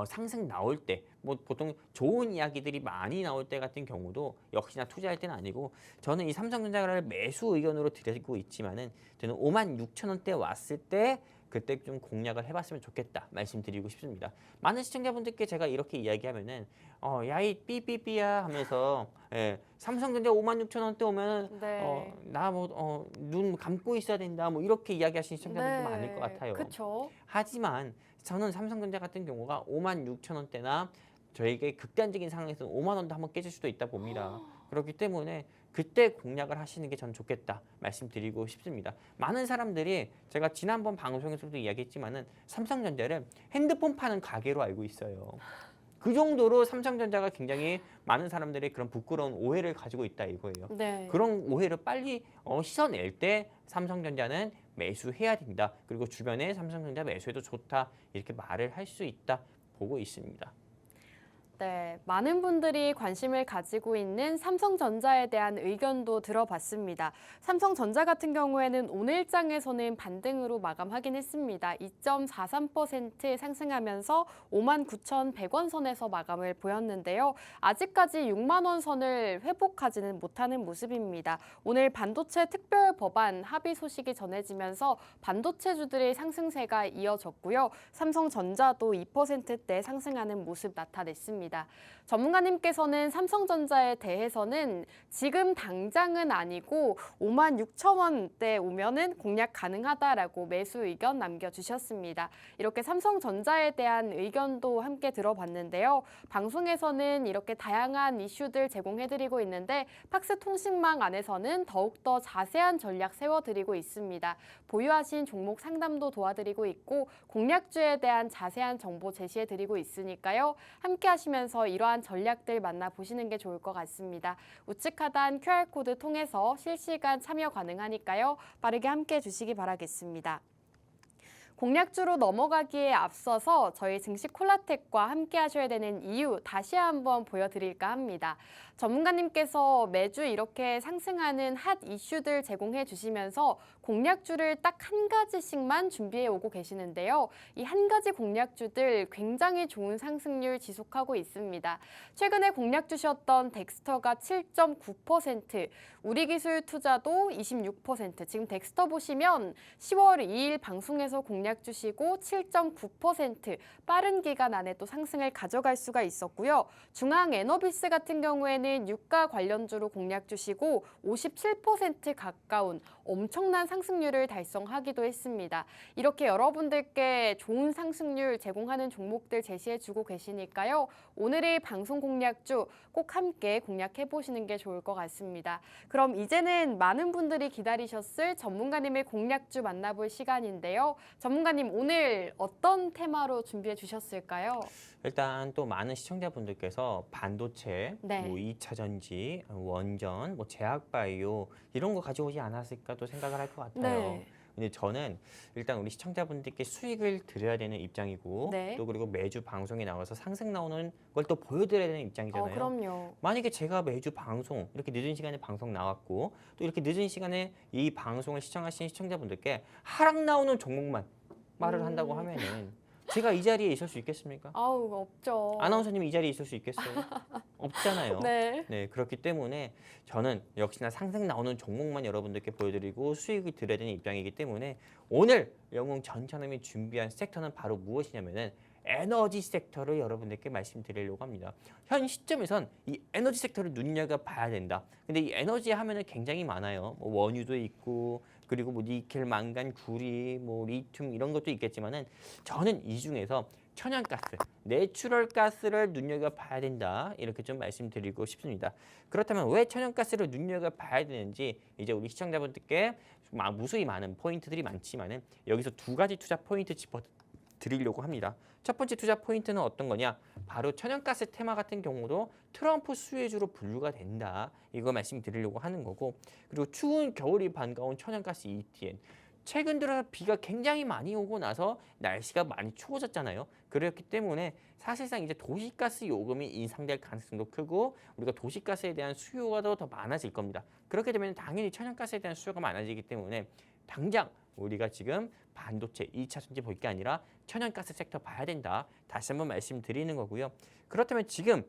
상승 나올 때, 뭐 보통 좋은 이야기들이 많이 나올 때 같은 경우도 역시나 투자할 때는 아니고 저는 이 삼성전자를 매수 의견으로 드리고 있지만은 저는 5만 6천 원대 왔을 때 그때 좀 공략을 해봤으면 좋겠다 말씀드리고 싶습니다. 많은 시청자분들께 제가 이렇게 이야기하면은 야이 삐삐삐야 하면서 삼성전자 5만 6천 원대 오면 네. 나 뭐 눈 감고 있어야 된다 뭐 이렇게 이야기하시는 시청자분들 많을 것 같아요. 그렇죠. 하지만 저는 삼성전자 같은 경우가 5만 6천 원대나 저에게 극단적인 상황에서 5만 원도 한번 깨질 수도 있다 봅니다. 그렇기 때문에 그때 공략을 하시는 게 전 좋겠다 말씀드리고 싶습니다. 많은 사람들이 제가 지난번 방송에서도 이야기했지만은 삼성전자를 핸드폰 파는 가게로 알고 있어요. 그 정도로 삼성전자가 굉장히 많은 사람들이 그런 부끄러운 오해를 가지고 있다 이거예요. 네. 그런 오해를 빨리 씻어낼 때 삼성전자는 매수해야 된다. 그리고 주변에 삼성전자 매수해도 좋다. 이렇게 말을 할 수 있다 보고 있습니다. 네, 많은 분들이 관심을 가지고 있는 삼성전자에 대한 의견도 들어봤습니다. 삼성전자 같은 경우에는 오늘장에서는 반등으로 마감하긴 했습니다. 2.43% 상승하면서 59,100원 선에서 마감을 보였는데요. 아직까지 6만 원 선을 회복하지는 못하는 모습입니다. 오늘 반도체 특별 법안 합의 소식이 전해지면서 반도체주들의 상승세가 이어졌고요. 삼성전자도 2%대 상승하는 모습 나타냈습니다. 전문가님께서는 삼성전자에 대해서는 지금 당장은 아니고 56,000원대 오면은 공략 가능하다라고 매수 의견 남겨주셨습니다. 이렇게 삼성전자에 대한 의견도 함께 들어봤는데요. 방송에서는 이렇게 다양한 이슈들 제공해드리고 있는데 팍스통신망 안에서는 더욱더 자세한 전략 세워드리고 있습니다. 보유하신 종목 상담도 도와드리고 있고 공략주에 대한 자세한 정보 제시해드리고 있으니까요. 함께 하시면서 이러한 전략들 만나보시는 게 좋을 것 같습니다. 우측 하단 QR코드 통해서 실시간 참여 가능하니까요. 빠르게 함께 해주시기 바라겠습니다. 공략주로 넘어가기에 앞서서 저희 증시 콜라텍과 함께 하셔야 되는 이유 다시 한번 보여드릴까 합니다. 전문가님께서 매주 이렇게 상승하는 핫 이슈들 제공해 주시면서 공략주를 딱 한 가지씩만 준비해 오고 계시는데요. 이 한 가지 공략주들 굉장히 좋은 상승률 지속하고 있습니다. 최근에 공략주셨던 덱스터가 7.9%, 우리기술투자도 26%, 지금 덱스터 보시면 10월 2일 방송에서 공략 주시고 7.9% 빠른 기간 안에 또 상승을 가져갈 수가 있었고요. 중앙에너비스 같은 경우에는 유가 관련주로 공략 주시고 57% 가까운 엄청난 상승률을 달성하기도 했습니다. 이렇게 여러분들께 좋은 상승률 제공하는 종목들 제시해주고 계시니까요. 오늘의 방송 공략주 꼭 함께 공략해 보시는 게 좋을 것 같습니다. 그럼 이제는 많은 분들이 기다리셨을 전문가님의 공략주 만나볼 시간인데요. 전문가님 오늘 어떤 테마로 준비해 주셨을까요? 일단 또 많은 시청자분들께서 반도체, 네. 뭐 2차 전지, 원전, 뭐 제약바이오 이런 거 가져오지 않았을까 또 생각을 할 것 같아요. 네. 근데 저는 일단 우리 시청자분들께 수익을 드려야 되는 입장이고 네. 또 그리고 매주 방송에 나와서 상승 나오는 걸 또 보여드려야 되는 입장이잖아요. 그럼요. 만약에 제가 매주 방송 이렇게 늦은 시간에 방송 나왔고 또 이렇게 늦은 시간에 이 방송을 시청하신 시청자분들께 하락 나오는 종목만 말을 한다고 하면은 제가 이 자리에 있을 수 있겠습니까? 아우, 없죠. 아나운서님이 이 자리에 있을 수 있겠어요? 없잖아요. 네. 네, 그렇기 때문에 저는 역시나 상승 나오는 종목만 여러분들께 보여드리고 수익을 드려야 되는 입장이기 때문에 오늘 영웅 전천함이 준비한 섹터는 바로 무엇이냐면은 에너지 섹터를 여러분들께 말씀드리려고 합니다. 현 시점에선 이 에너지 섹터를 눈여겨봐야 된다. 근데 이 에너지 하면은 굉장히 많아요. 뭐 원유도 있고 그리고 뭐 니켈, 망간, 구리, 뭐 리튬 이런 것도 있겠지만은 저는 이 중에서 천연가스, 내추럴 가스를 눈여겨봐야 된다. 이렇게 좀 말씀드리고 싶습니다. 그렇다면 왜 천연가스를 눈여겨봐야 되는지 이제 우리 시청자분들께 무수히 많은 포인트들이 많지만은 여기서 두 가지 투자 포인트 짚어드리려고 합니다. 첫 번째 투자 포인트는 어떤 거냐? 바로 천연가스 테마 같은 경우도 트럼프 수혜주로 분류가 된다. 이거 말씀드리려고 하는 거고 그리고 추운 겨울이 반가운 천연가스 ETN. 최근 들어 비가 굉장히 많이 오고 나서 날씨가 많이 추워졌잖아요. 그렇기 때문에 사실상 이제 도시가스 요금이 인상될 가능성도 크고 우리가 도시가스에 대한 수요가 더 많아질 겁니다. 그렇게 되면 당연히 천연가스에 대한 수요가 많아지기 때문에 당장 우리가 지금 반도체 2차 전지 볼 게 아니라 천연가스 섹터 봐야 된다. 다시 한번 말씀드리는 거고요. 그렇다면 지금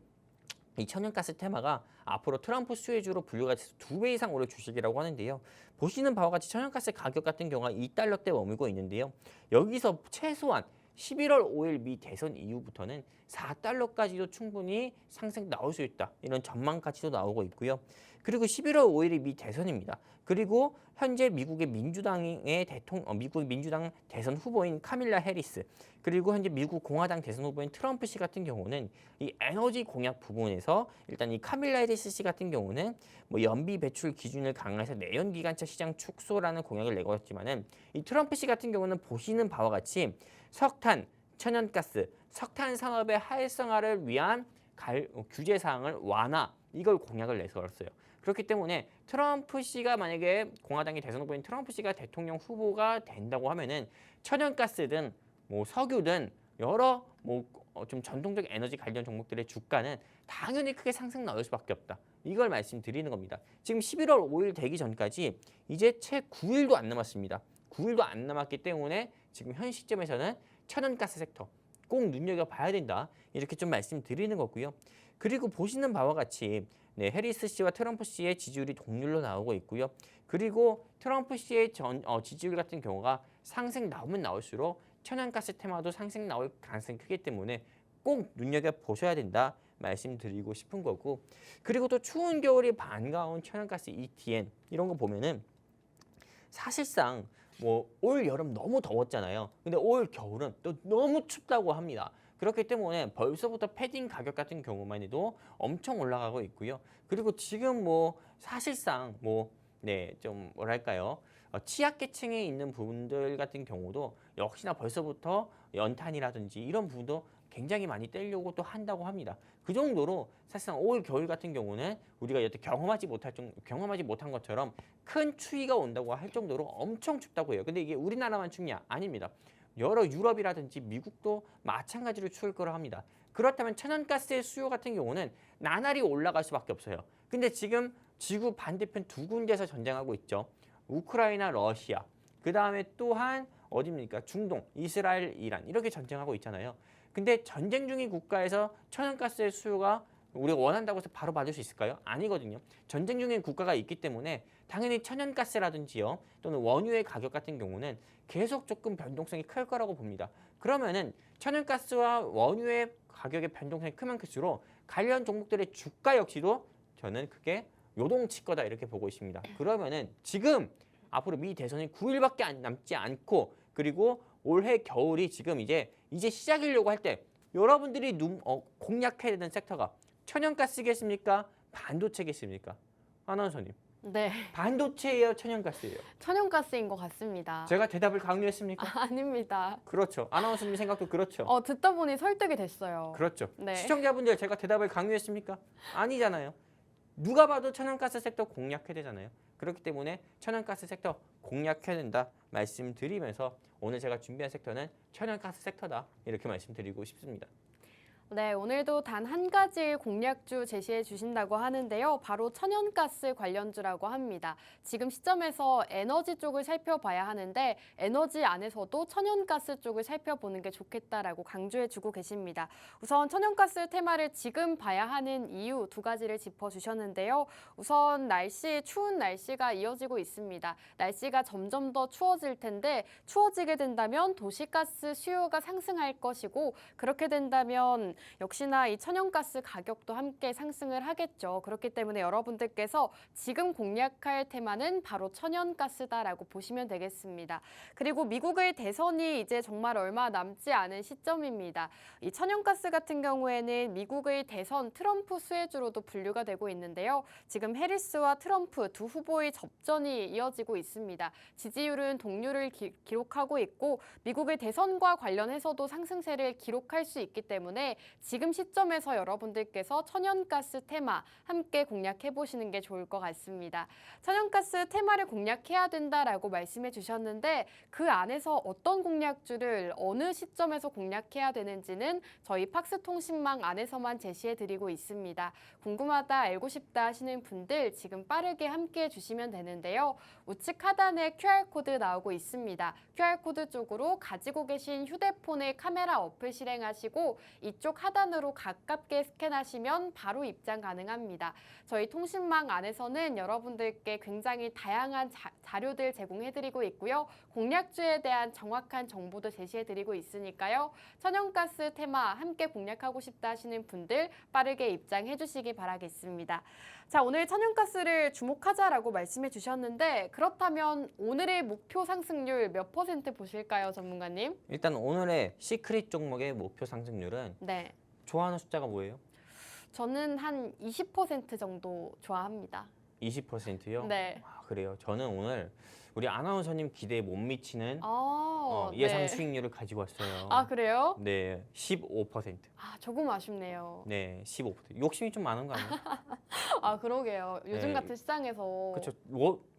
이 천연가스 테마가 앞으로 트럼프 수혜주로 분류가 돼서 2배 이상 오를 주식이라고 하는데요. 보시는 바와 같이 천연가스 가격 같은 경우가 2달러대 머물고 있는데요. 여기서 최소한 11월 5일 미 대선 이후부터는 4달러까지도 충분히 상승 나올 수 있다. 이런 전망까지도 나오고 있고요. 그리고 11월 5일이 미 대선입니다. 그리고 현재 미국의 미국의 민주당 대선 후보인 카밀라 해리스 그리고 현재 미국 공화당 대선 후보인 트럼프 씨 같은 경우는 이 에너지 공약 부분에서 일단 이 카밀라 해리스 씨 같은 경우는 뭐 연비 배출 기준을 강화해서 내연 기관차 시장 축소라는 공약을 내고 있지만은 이 트럼프 씨 같은 경우는 보시는 바와 같이 석탄, 천연가스, 석탄 산업의 활성화를 위한 규제 사항을 완화 이걸 공약을 내세웠어요. 그렇기 때문에 트럼프 씨가 만약에 공화당의 대선 후보인 트럼프 씨가 대통령 후보가 된다고 하면은 천연가스든 뭐 석유든 여러 뭐 좀 전통적 에너지 관련 종목들의 주가는 당연히 크게 상승 나올 수밖에 없다. 이걸 말씀드리는 겁니다. 지금 11월 5일 되기 전까지 이제 채 9일도 안 남았습니다. 9일도 안 남았기 때문에 지금 현 시점에서는 천연가스 섹터 꼭 눈여겨봐야 된다. 이렇게 좀 말씀드리는 거고요. 그리고 보시는 바와 같이 해리스 씨와 트럼프 씨의 지지율이 동률로 나오고 있고요. 그리고 트럼프 씨의 지지율 같은 경우가 상승 나오면 나올수록 천연가스 테마도 상승 나올 가능성이 크기 때문에 꼭 눈여겨보셔야 된다 말씀드리고 싶은 거고, 그리고 또 추운 겨울이 반가운 천연가스 ETN 이런 거 보면은 사실상 뭐 올 여름 너무 더웠잖아요. 근데 올 겨울은 또 너무 춥다고 합니다. 그렇기 때문에 벌써부터 패딩 가격 같은 경우만 해도 엄청 올라가고 있고요. 그리고 지금 뭐 사실상 좀 뭐랄까요? 취약계층에 있는 분들 같은 경우도 역시나 벌써부터 연탄이라든지 이런 부분도 굉장히 많이 떼려고 또 한다고 합니다. 그 정도로 사실상 올 겨울 같은 경우는 우리가 여태 경험하지 못한 것처럼 큰 추위가 온다고 할 정도로 엄청 춥다고 해요. 근데 이게 우리나라만 춥냐? 아닙니다. 여러 유럽이라든지 미국도 마찬가지로 추울 거라 합니다. 그렇다면 천연가스의 수요 같은 경우는 나날이 올라갈 수밖에 없어요. 근데 지금 지구 반대편 두 군데에서 전쟁하고 있죠. 우크라이나, 러시아. 그 다음에 또한 어디입니까? 중동, 이스라엘, 이란 이렇게 전쟁하고 있잖아요. 근데 전쟁 중인 국가에서 천연가스의 수요가 우리가 원한다고 해서 바로 받을 수 있을까요? 아니거든요. 전쟁 중인 국가가 있기 때문에 당연히 천연가스라든지요 또는 원유의 가격 같은 경우는 계속 조금 변동성이 클 거라고 봅니다. 그러면은 천연가스와 원유의 가격의 변동성이 크면 클수록 관련 종목들의 주가 역시도 저는 크게 요동칠 거다 이렇게 보고 있습니다. 그러면은 지금 앞으로 미 대선이 9일밖에 남지 않고 그리고 올해 겨울이 지금 이제 시작이려고 할 때 여러분들이 공략해야 되는 섹터가 천연가스겠습니까? 반도체겠습니까? 아나운서님. 네, 반도체예요, 천연가스예요? 천연가스인 것 같습니다. 제가 대답을 강요했습니까? 아닙니다. 그렇죠. 아나운서님 생각도 그렇죠. 듣다 보니 설득이 됐어요. 그렇죠. 네. 시청자분들 제가 대답을 강요했습니까? 아니잖아요. 누가 봐도 천연가스 섹터 공략해야 되잖아요. 그렇기 때문에 천연가스 섹터 공략해야 된다 말씀드리면서 오늘 제가 준비한 섹터는 천연가스 섹터다 이렇게 말씀드리고 싶습니다. 네, 오늘도 단 한 가지 공략주 제시해 주신다고 하는데요. 바로 천연가스 관련주라고 합니다. 지금 시점에서 에너지 쪽을 살펴봐야 하는데 에너지 안에서도 천연가스 쪽을 살펴보는 게 좋겠다라고 강조해 주고 계십니다. 우선 천연가스 테마를 지금 봐야 하는 이유 두 가지를 짚어주셨는데요. 우선 추운 날씨가 이어지고 있습니다. 날씨가 점점 더 추워질 텐데 추워지게 된다면 도시가스 수요가 상승할 것이고 그렇게 된다면 역시나 이 천연가스 가격도 함께 상승을 하겠죠. 그렇기 때문에 여러분들께서 지금 공략할 테마는 바로 천연가스다라고 보시면 되겠습니다. 그리고 미국의 대선이 이제 정말 얼마 남지 않은 시점입니다. 이 천연가스 같은 경우에는 미국의 대선 트럼프 수혜주로도 분류가 되고 있는데요. 지금 해리스와 트럼프 두 후보의 접전이 이어지고 있습니다. 지지율은 동률을 기록하고 있고 미국의 대선과 관련해서도 상승세를 기록할 수 있기 때문에 지금 시점에서 여러분들께서 천연가스 테마 함께 공략해 보시는 게 좋을 것 같습니다. 천연가스 테마를 공략해야 된다라고 말씀해 주셨는데 그 안에서 어떤 공략주를 어느 시점에서 공략해야 되는지는 저희 팍스통신망 안에서만 제시해 드리고 있습니다. 궁금하다, 알고 싶다 하시는 분들 지금 빠르게 함께 해 주시면 되는데요. 우측 하단에 QR코드 나오고 있습니다. QR코드 쪽으로 가지고 계신 휴대폰의 카메라 어플 실행하시고 이쪽 하단으로 가깝게 스캔하시면 바로 입장 가능합니다. 저희 통신망 안에서는 여러분들께 굉장히 다양한 자료들 제공해드리고 있고요. 공략주에 대한 정확한 정보도 제시해드리고 있으니까요. 천연가스 테마 함께 공략하고 싶다 하시는 분들 빠르게 입장해 주시기 바라겠습니다. 자, 오늘 천연가스를 주목하자라고 말씀해 주셨는데 그렇다면 오늘의 목표 상승률 몇 % 보실까요, 전문가님? 일단 오늘의 시크릿 종목의 목표 상승률은 네. 좋아하는 숫자가 뭐예요? 저는 한 20% 정도 좋아합니다. 20%요? 네. 그래요. 저는 오늘 우리 아나운서님 기대에 못 미치는 네. 예상 수익률을 가지고 왔어요. 그래요? 네, 15%. 조금 아쉽네요. 네, 15%. 욕심이 좀 많은 거 아니에요? 그러게요. 요즘 네. 같은 시장에서. 그렇죠.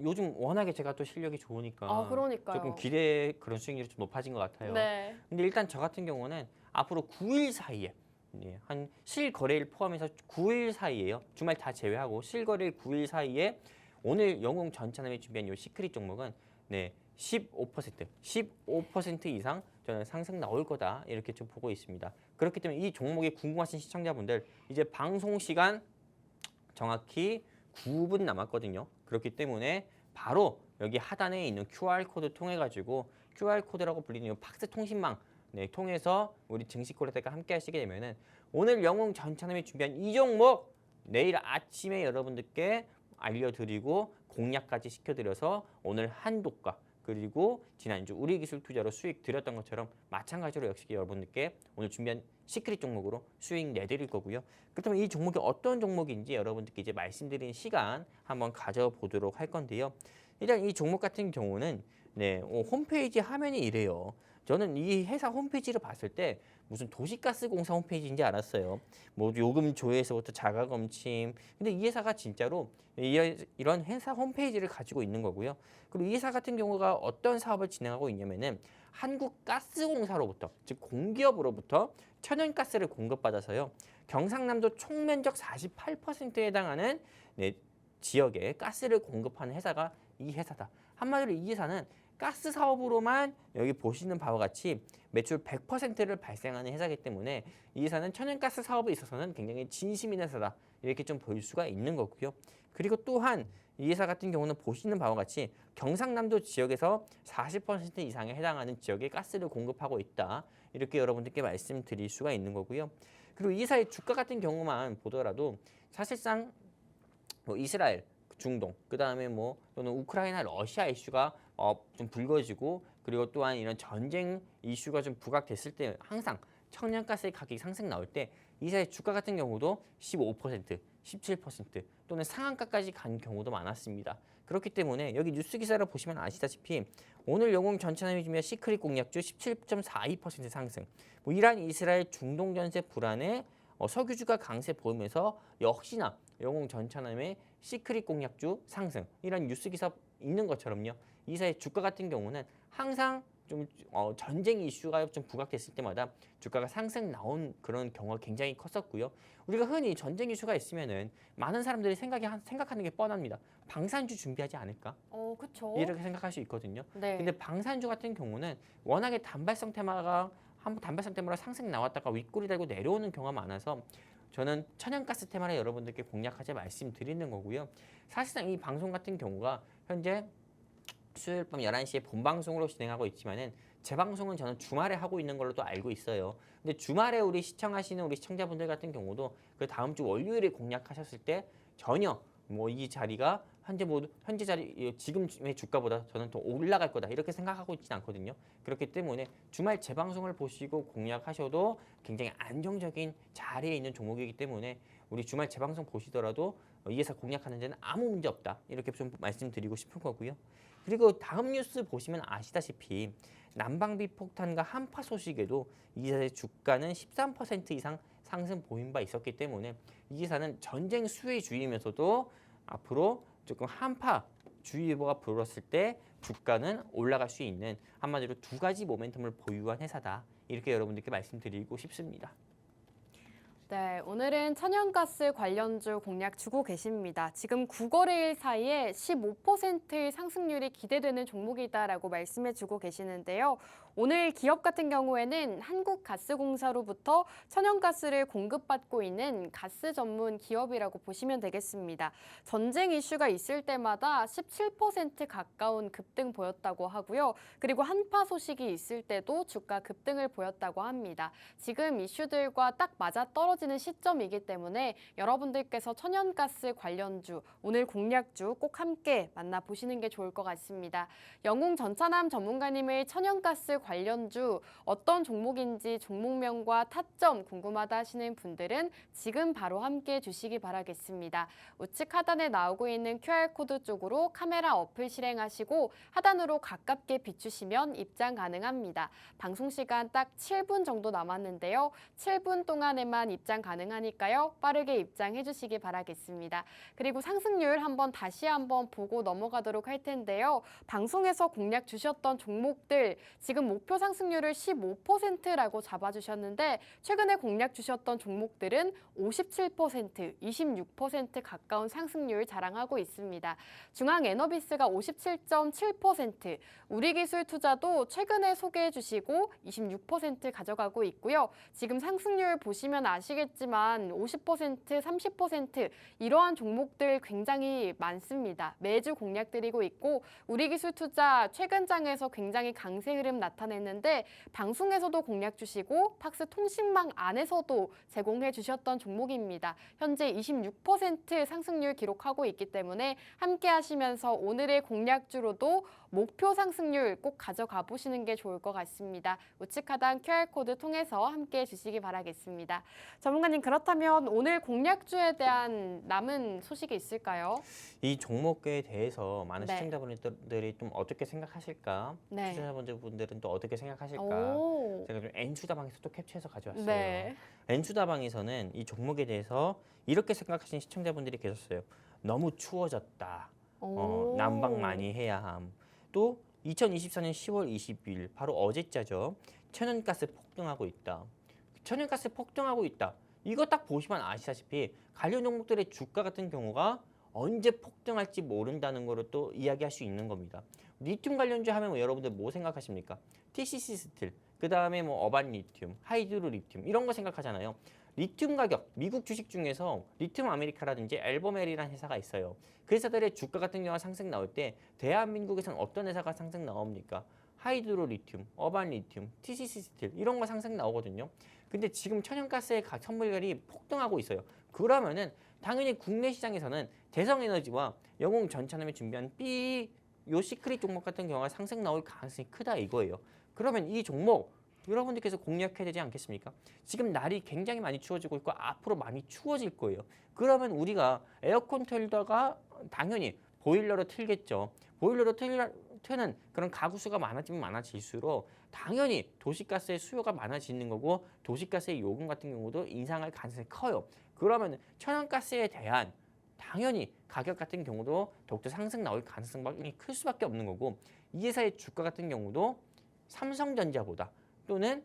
요즘 워낙에 제가 또 실력이 좋으니까 그러니까요. 조금 기대 그런 수익률이 좀 높아진 것 같아요. 네. 근데 일단 저 같은 경우는 앞으로 9일 사이에 한 실거래일 포함해서 9일 사이에요. 주말 다 제외하고 실거래일 9일 사이에 오늘 영웅 전차남이 준비한 이 시크릿 종목은 15% 이상 저는 상승 나올 거다 이렇게 좀 보고 있습니다. 그렇기 때문에 이 종목이 궁금하신 시청자분들 이제 방송 시간 정확히 9분 남았거든요. 그렇기 때문에 바로 여기 하단에 있는 QR코드 통해 가지고 QR코드라고 불리는 이 팍스 통신망 통해서 우리 증시 콜렉터가 함께 하시게 되면은 오늘 영웅 전차남이 준비한 이 종목 내일 아침에 여러분들께 알려드리고 공략까지 시켜드려서 오늘 한독과 그리고 지난주 우리기술 투자로 수익 드렸던 것처럼 마찬가지로 역시 여러분들께 오늘 준비한 시크릿 종목으로 수익 내드릴 거고요. 그렇다면 이 종목이 어떤 종목인지 여러분들께 이제 말씀드리는 시간 한번 가져보도록 할 건데요. 일단 이 종목 같은 경우는 홈페이지 화면이 이래요. 저는 이 회사 홈페이지를 봤을 때 무슨 도시가스공사 홈페이지인지 알았어요. 뭐 요금 조회에서부터 자가검침. 근데 이 회사가 진짜로 이런 회사 홈페이지를 가지고 있는 거고요. 그리고 이 회사 같은 경우가 어떤 사업을 진행하고 있냐면은 한국가스공사로부터 즉 공기업으로부터 천연가스를 공급받아서요. 경상남도 총면적 48%에 해당하는 지역에 가스를 공급하는 회사가 이 회사다. 한마디로 이 회사는 가스 사업으로만 여기 보시는 바와 같이 매출 100%를 발생하는 회사이기 때문에 이 회사는 천연가스 사업에 있어서는 굉장히 진심 있는 회사다. 이렇게 좀 볼 수가 있는 거고요. 그리고 또한 이 회사 같은 경우는 보시는 바와 같이 경상남도 지역에서 40% 이상에 해당하는 지역에 가스를 공급하고 있다. 이렇게 여러분들께 말씀드릴 수가 있는 거고요. 그리고 이 회사의 주가 같은 경우만 보더라도 사실상 뭐 이스라엘, 중동, 그 다음에 뭐 또는 우크라이나, 러시아 이슈가 좀 불거지고 그리고 또한 이런 전쟁 이슈가 좀 부각됐을 때 항상 천연가스의 가격이 상승 나올 때 이사의 주가 같은 경우도 15%, 17% 또는 상한가까지 간 경우도 많았습니다. 그렇기 때문에 여기 뉴스 기사를 보시면 아시다시피 오늘 영웅 전차남이 주면 시크릿 공략주 17.42% 상승. 뭐 이란, 이스라엘, 중동 전세 불안에 석유주가 강세 보이면서 역시나 영웅 전차남의 시크릿 공략주 상승 이런 뉴스 기사 있는 것처럼요. 이사의 주가 같은 경우는 항상 좀 전쟁 이슈가 좀 부각됐을 때마다 주가가 상승 나온 그런 경우가 굉장히 컸었고요. 우리가 흔히 전쟁 이슈가 있으면은 많은 사람들이 생각하는 게 뻔합니다. 방산주 준비하지 않을까? 그렇죠. 이렇게 생각할 수 있거든요. 네. 근데 방산주 같은 경우는 워낙에 단발성 테마가 한번 단발성 테마로 상승 나왔다가 윗골이 달고 내려오는 경우가 많아서 저는 천연가스 테마를 여러분들께 공략하자 말씀드리는 거고요. 사실상 이 방송 같은 경우가 현재 수요일 밤 11시에 본방송으로 진행하고 있지만은 재방송은 저는 주말에 하고 있는 걸로도 알고 있어요. 근데 주말에 우리 시청하시는 우리 시청자분들 같은 경우도 그 다음 주 월요일에 공략하셨을 때 전혀 뭐 이 자리가 현재 자리 지금의 주가보다 저는 더 올라갈 거다 이렇게 생각하고 있지는 않거든요. 그렇기 때문에 주말 재방송을 보시고 공략하셔도 굉장히 안정적인 자리에 있는 종목이기 때문에 우리 주말 재방송 보시더라도 이 회사 공략하는 데는 아무 문제 없다 이렇게 좀 말씀드리고 싶은 거고요. 그리고 다음 뉴스 보시면 아시다시피 난방비 폭탄과 한파 소식에도 이 회사의 주가는 13% 이상 상승 보인 바 있었기 때문에 이 회사는 전쟁 수혜주이면서도 앞으로 조금 한파 주의보가 불었을 때 주가는 올라갈 수 있는 한마디로 두 가지 모멘텀을 보유한 회사다. 이렇게 여러분들께 말씀드리고 싶습니다. 네, 오늘은 천연가스 관련주 공략 주고 계십니다. 지금 9거래일 사이에 15%의 상승률이 기대되는 종목이다라고 말씀해 주고 계시는데요. 오늘 기업 같은 경우에는 한국가스공사로부터 천연가스를 공급받고 있는 가스 전문 기업이라고 보시면 되겠습니다. 전쟁 이슈가 있을 때마다 17% 가까운 급등 보였다고 하고요. 그리고 한파 소식이 있을 때도 주가 급등을 보였다고 합니다. 지금 이슈들과 딱 맞아떨어지는 시점이기 때문에 여러분들께서 천연가스 관련주, 오늘 공략주 꼭 함께 만나보시는 게 좋을 것 같습니다. 영웅 전차남 전문가님의 천연가스 관련주 어떤 종목인지 종목명과 타점 궁금하다 하시는 분들은 지금 바로 함께 해주시기 바라겠습니다. 우측 하단에 나오고 있는 QR코드 쪽으로 카메라 어플 실행하시고 하단으로 가깝게 비추시면 입장 가능합니다. 방송 시간 딱 7분 정도 남았는데요. 7분 동안에만 입장 입장 가능하니까요. 빠르게 입장해 주시기 바라겠습니다. 그리고 상승률 다시 한번 보고 넘어가도록 할 텐데요. 방송에서 공략 주셨던 종목들 지금 목표 상승률을 15%라고 잡아주셨는데 최근에 공략 주셨던 종목들은 57%, 26% 가까운 상승률 자랑하고 있습니다. 중앙에너비스가 57.7%, 우리기술투자도 최근에 소개해 주시고 26% 가져가고 있고요. 지금 상승률 보시면 아시겠지만 50%, 30% 이러한 종목들 굉장히 많습니다. 매주 공략드리고 있고 우리기술투자 최근 장에서 굉장히 강세 흐름 나타냈는데 방송에서도 공략 주시고 팍스 통신망 안에서도 제공해 주셨던 종목입니다. 현재 26% 상승률 기록하고 있기 때문에 함께 하시면서 오늘의 공략주로도 목표 상승률 꼭 가져가 보시는 게 좋을 것 같습니다. 우측 하단 QR코드 통해서 함께 해주시기 바라겠습니다. 전문가님, 그렇다면 오늘 공략주에 대한 남은 소식이 있을까요? 이 종목에 대해서 많은 네. 시청자분들이 좀 어떻게 생각하실까? 네. 투자자분들은 또 어떻게 생각하실까? 오. 제가 좀 N투다방에서 또 캡처해서 가져왔어요. 네. N투다방에서는 이 종목에 대해서 이렇게 생각하시는 시청자분들이 계셨어요. 너무 추워졌다. 오. 난방 많이 해야 함. 또 2024년 10월 20일 바로 어제자죠. 천연가스 폭등하고 있다. 천연가스 폭등하고 있다. 이거 딱 보시면 아시다시피 관련 종목들의 주가 같은 경우가 언제 폭등할지 모른다는 거를 또 이야기할 수 있는 겁니다. 리튬 관련주 하면 여러분들 뭐 생각하십니까? TCC 스틸, 그 다음에 뭐 어반 리튬, 하이드로 리튬 이런 거 생각하잖아요. 리튬 가격, 미국 주식 중에서 리튬 아메리카라든지 앨범헬이라는 회사가 있어요. 그 회사들의 주가 같은 경우가 상승 나올 때 대한민국에서는 어떤 회사가 상승 나옵니까? 하이드로 리튬, 어반 리튬, TCC 스틸 이런 거 상승 나오거든요. 근데 지금 천연가스의 선물결이 폭등하고 있어요. 그러면은 당연히 국내 시장에서는 대성에너지와 영웅전차남이 준비한 요 시크릿 종목 같은 경우가 상승 나올 가능성이 크다 이거예요. 그러면 이 종목 여러분들께서 공략해야 되지 않겠습니까? 지금 날이 굉장히 많이 추워지고 있고 앞으로 많이 추워질 거예요. 그러면 우리가 에어컨 틀다가 당연히 보일러로 틀겠죠. 보일러로 트는 그런 가구 수가 많아지면 많아질수록 당연히 도시가스의 수요가 많아지는 거고 도시가스의 요금 같은 경우도 인상할 가능성이 커요. 그러면 천연가스에 대한 당연히 가격 같은 경우도 더욱더 상승 나올 가능성이 클 수밖에 없는 거고 이 회사의 주가 같은 경우도 삼성전자보다 또는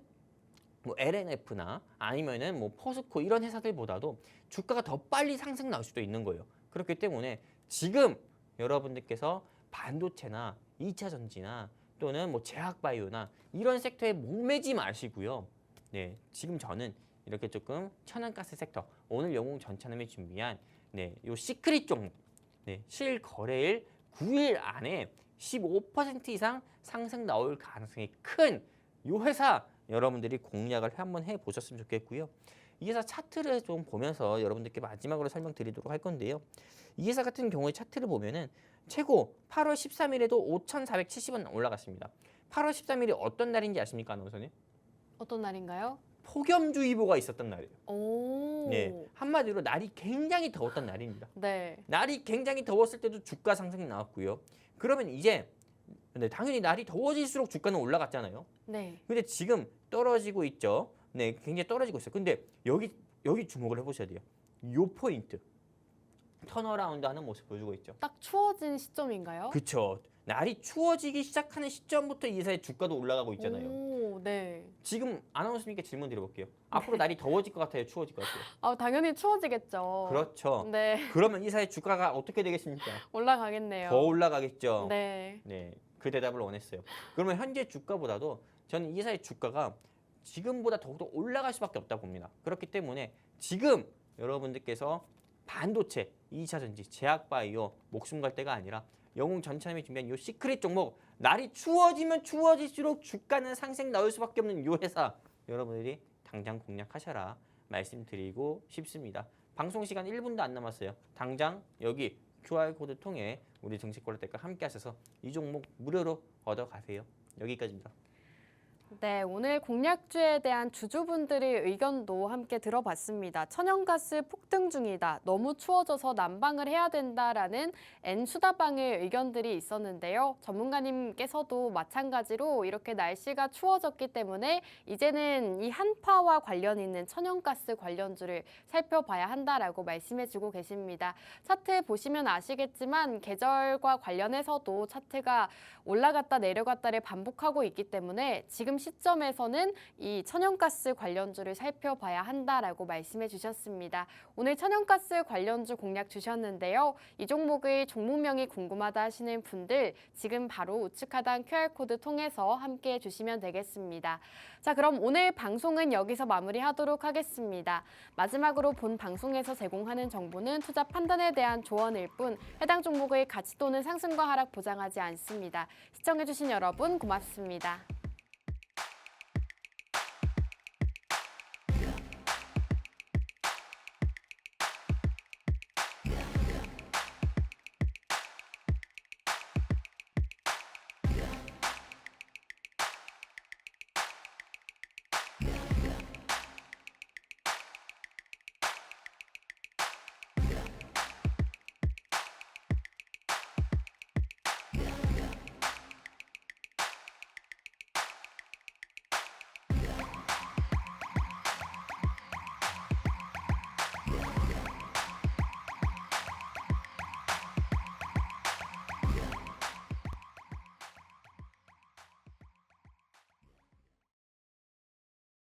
뭐 LNF나 아니면은 뭐 포스코 이런 회사들보다도 주가가 더 빨리 상승 나올 수도 있는 거예요. 그렇기 때문에 지금 여러분들께서 반도체나 2차 전지나 또는 뭐 제약바이오나 이런 섹터에 목매지 마시고요. 네, 지금 저는 이렇게 조금 천연가스 섹터 오늘 영웅전차남이 준비한 요 시크릿 종목 실거래일 9일 안에 15% 이상 상승 나올 가능성이 큰 이 회사 여러분들이 공략을 한번 해보셨으면 좋겠고요. 이 회사 차트를 좀 보면서 여러분들께 마지막으로 설명드리도록 할 건데요. 이 회사 같은 경우에 차트를 보면은 최고 8월 13일에도 5,470원 올라갔습니다. 8월 13일이 어떤 날인지 아십니까, 아나운서님? 어떤 날인가요? 폭염주의보가 있었던 날이에요. 오. 네, 한마디로 날이 굉장히 더웠던 날입니다. 네. 날이 굉장히 더웠을 때도 주가 상승이 나왔고요. 그러면 이제 당연히 날이 더워질수록 주가는 올라갔잖아요. 네. 근데 지금 떨어지고 있죠. 네, 굉장히 떨어지고 있어요. 근데 여기 주목을 해보셔야 돼요. 요 포인트 턴어라운드하는 모습 보여주고 있죠. 딱 추워진 시점인가요? 그렇죠. 날이 추워지기 시작하는 시점부터 이 회사의 주가도 올라가고 있잖아요. 오, 네. 지금 아나운서님께 질문 드려볼게요. 앞으로 날이 더워질 것 같아요? 추워질 것 같아요? 아, 당연히 추워지겠죠. 그렇죠. 네. 그러면 이 회사의 주가가 어떻게 되겠습니까? 올라가겠네요. 더 올라가겠죠. 네. 네, 그 대답을 원했어요. 그러면 현재 주가보다도 저는 이 회사의 주가가 지금보다 더욱더 올라갈 수밖에 없다고 봅니다. 그렇기 때문에 지금 여러분들께서 반도체, 2차 전지, 제약바이오 목숨 걸 때가 아니라 영웅전차남이 준비한 이 시크릿 종목 날이 추워지면 추워질수록 주가는 상승 나올 수밖에 없는 이 회사 여러분들이 당장 공략하셔라 말씀드리고 싶습니다. 방송 시간 1분도 안 남았어요. 당장 여기 QR코드 통해 우리 증시콜라텍과 함께 하셔서 이 종목 무료로 얻어가세요. 여기까지입니다. 네, 오늘 공약주에 대한 주주분들의 의견도 함께 들어봤습니다. 천연가스 폭등 중이다. 너무 추워져서 난방을 해야 된다라는 N수다방의 의견들이 있었는데요. 전문가님께서도 마찬가지로 이렇게 날씨가 추워졌기 때문에 이제는 이 한파와 관련 있는 천연가스 관련주를 살펴봐야 한다라고 말씀해주고 계십니다. 차트 보시면 아시겠지만 계절과 관련해서도 차트가 올라갔다 내려갔다를 반복하고 있기 때문에 지금 시점에서는 이 천연가스 관련주를 살펴봐야 한다라고 말씀해 주셨습니다. 오늘 천연가스 관련주 공략 주셨는데요. 이 종목의 종목명이 궁금하다 하시는 분들 지금 바로 우측 하단 QR코드 통해서 함께 해주시면 되겠습니다. 자, 그럼 오늘 방송은 여기서 마무리하도록 하겠습니다. 마지막으로 본 방송에서 제공하는 정보는 투자 판단에 대한 조언일 뿐 해당 종목의 가치 또는 상승과 하락 보장하지 않습니다. 시청해주신 여러분 고맙습니다.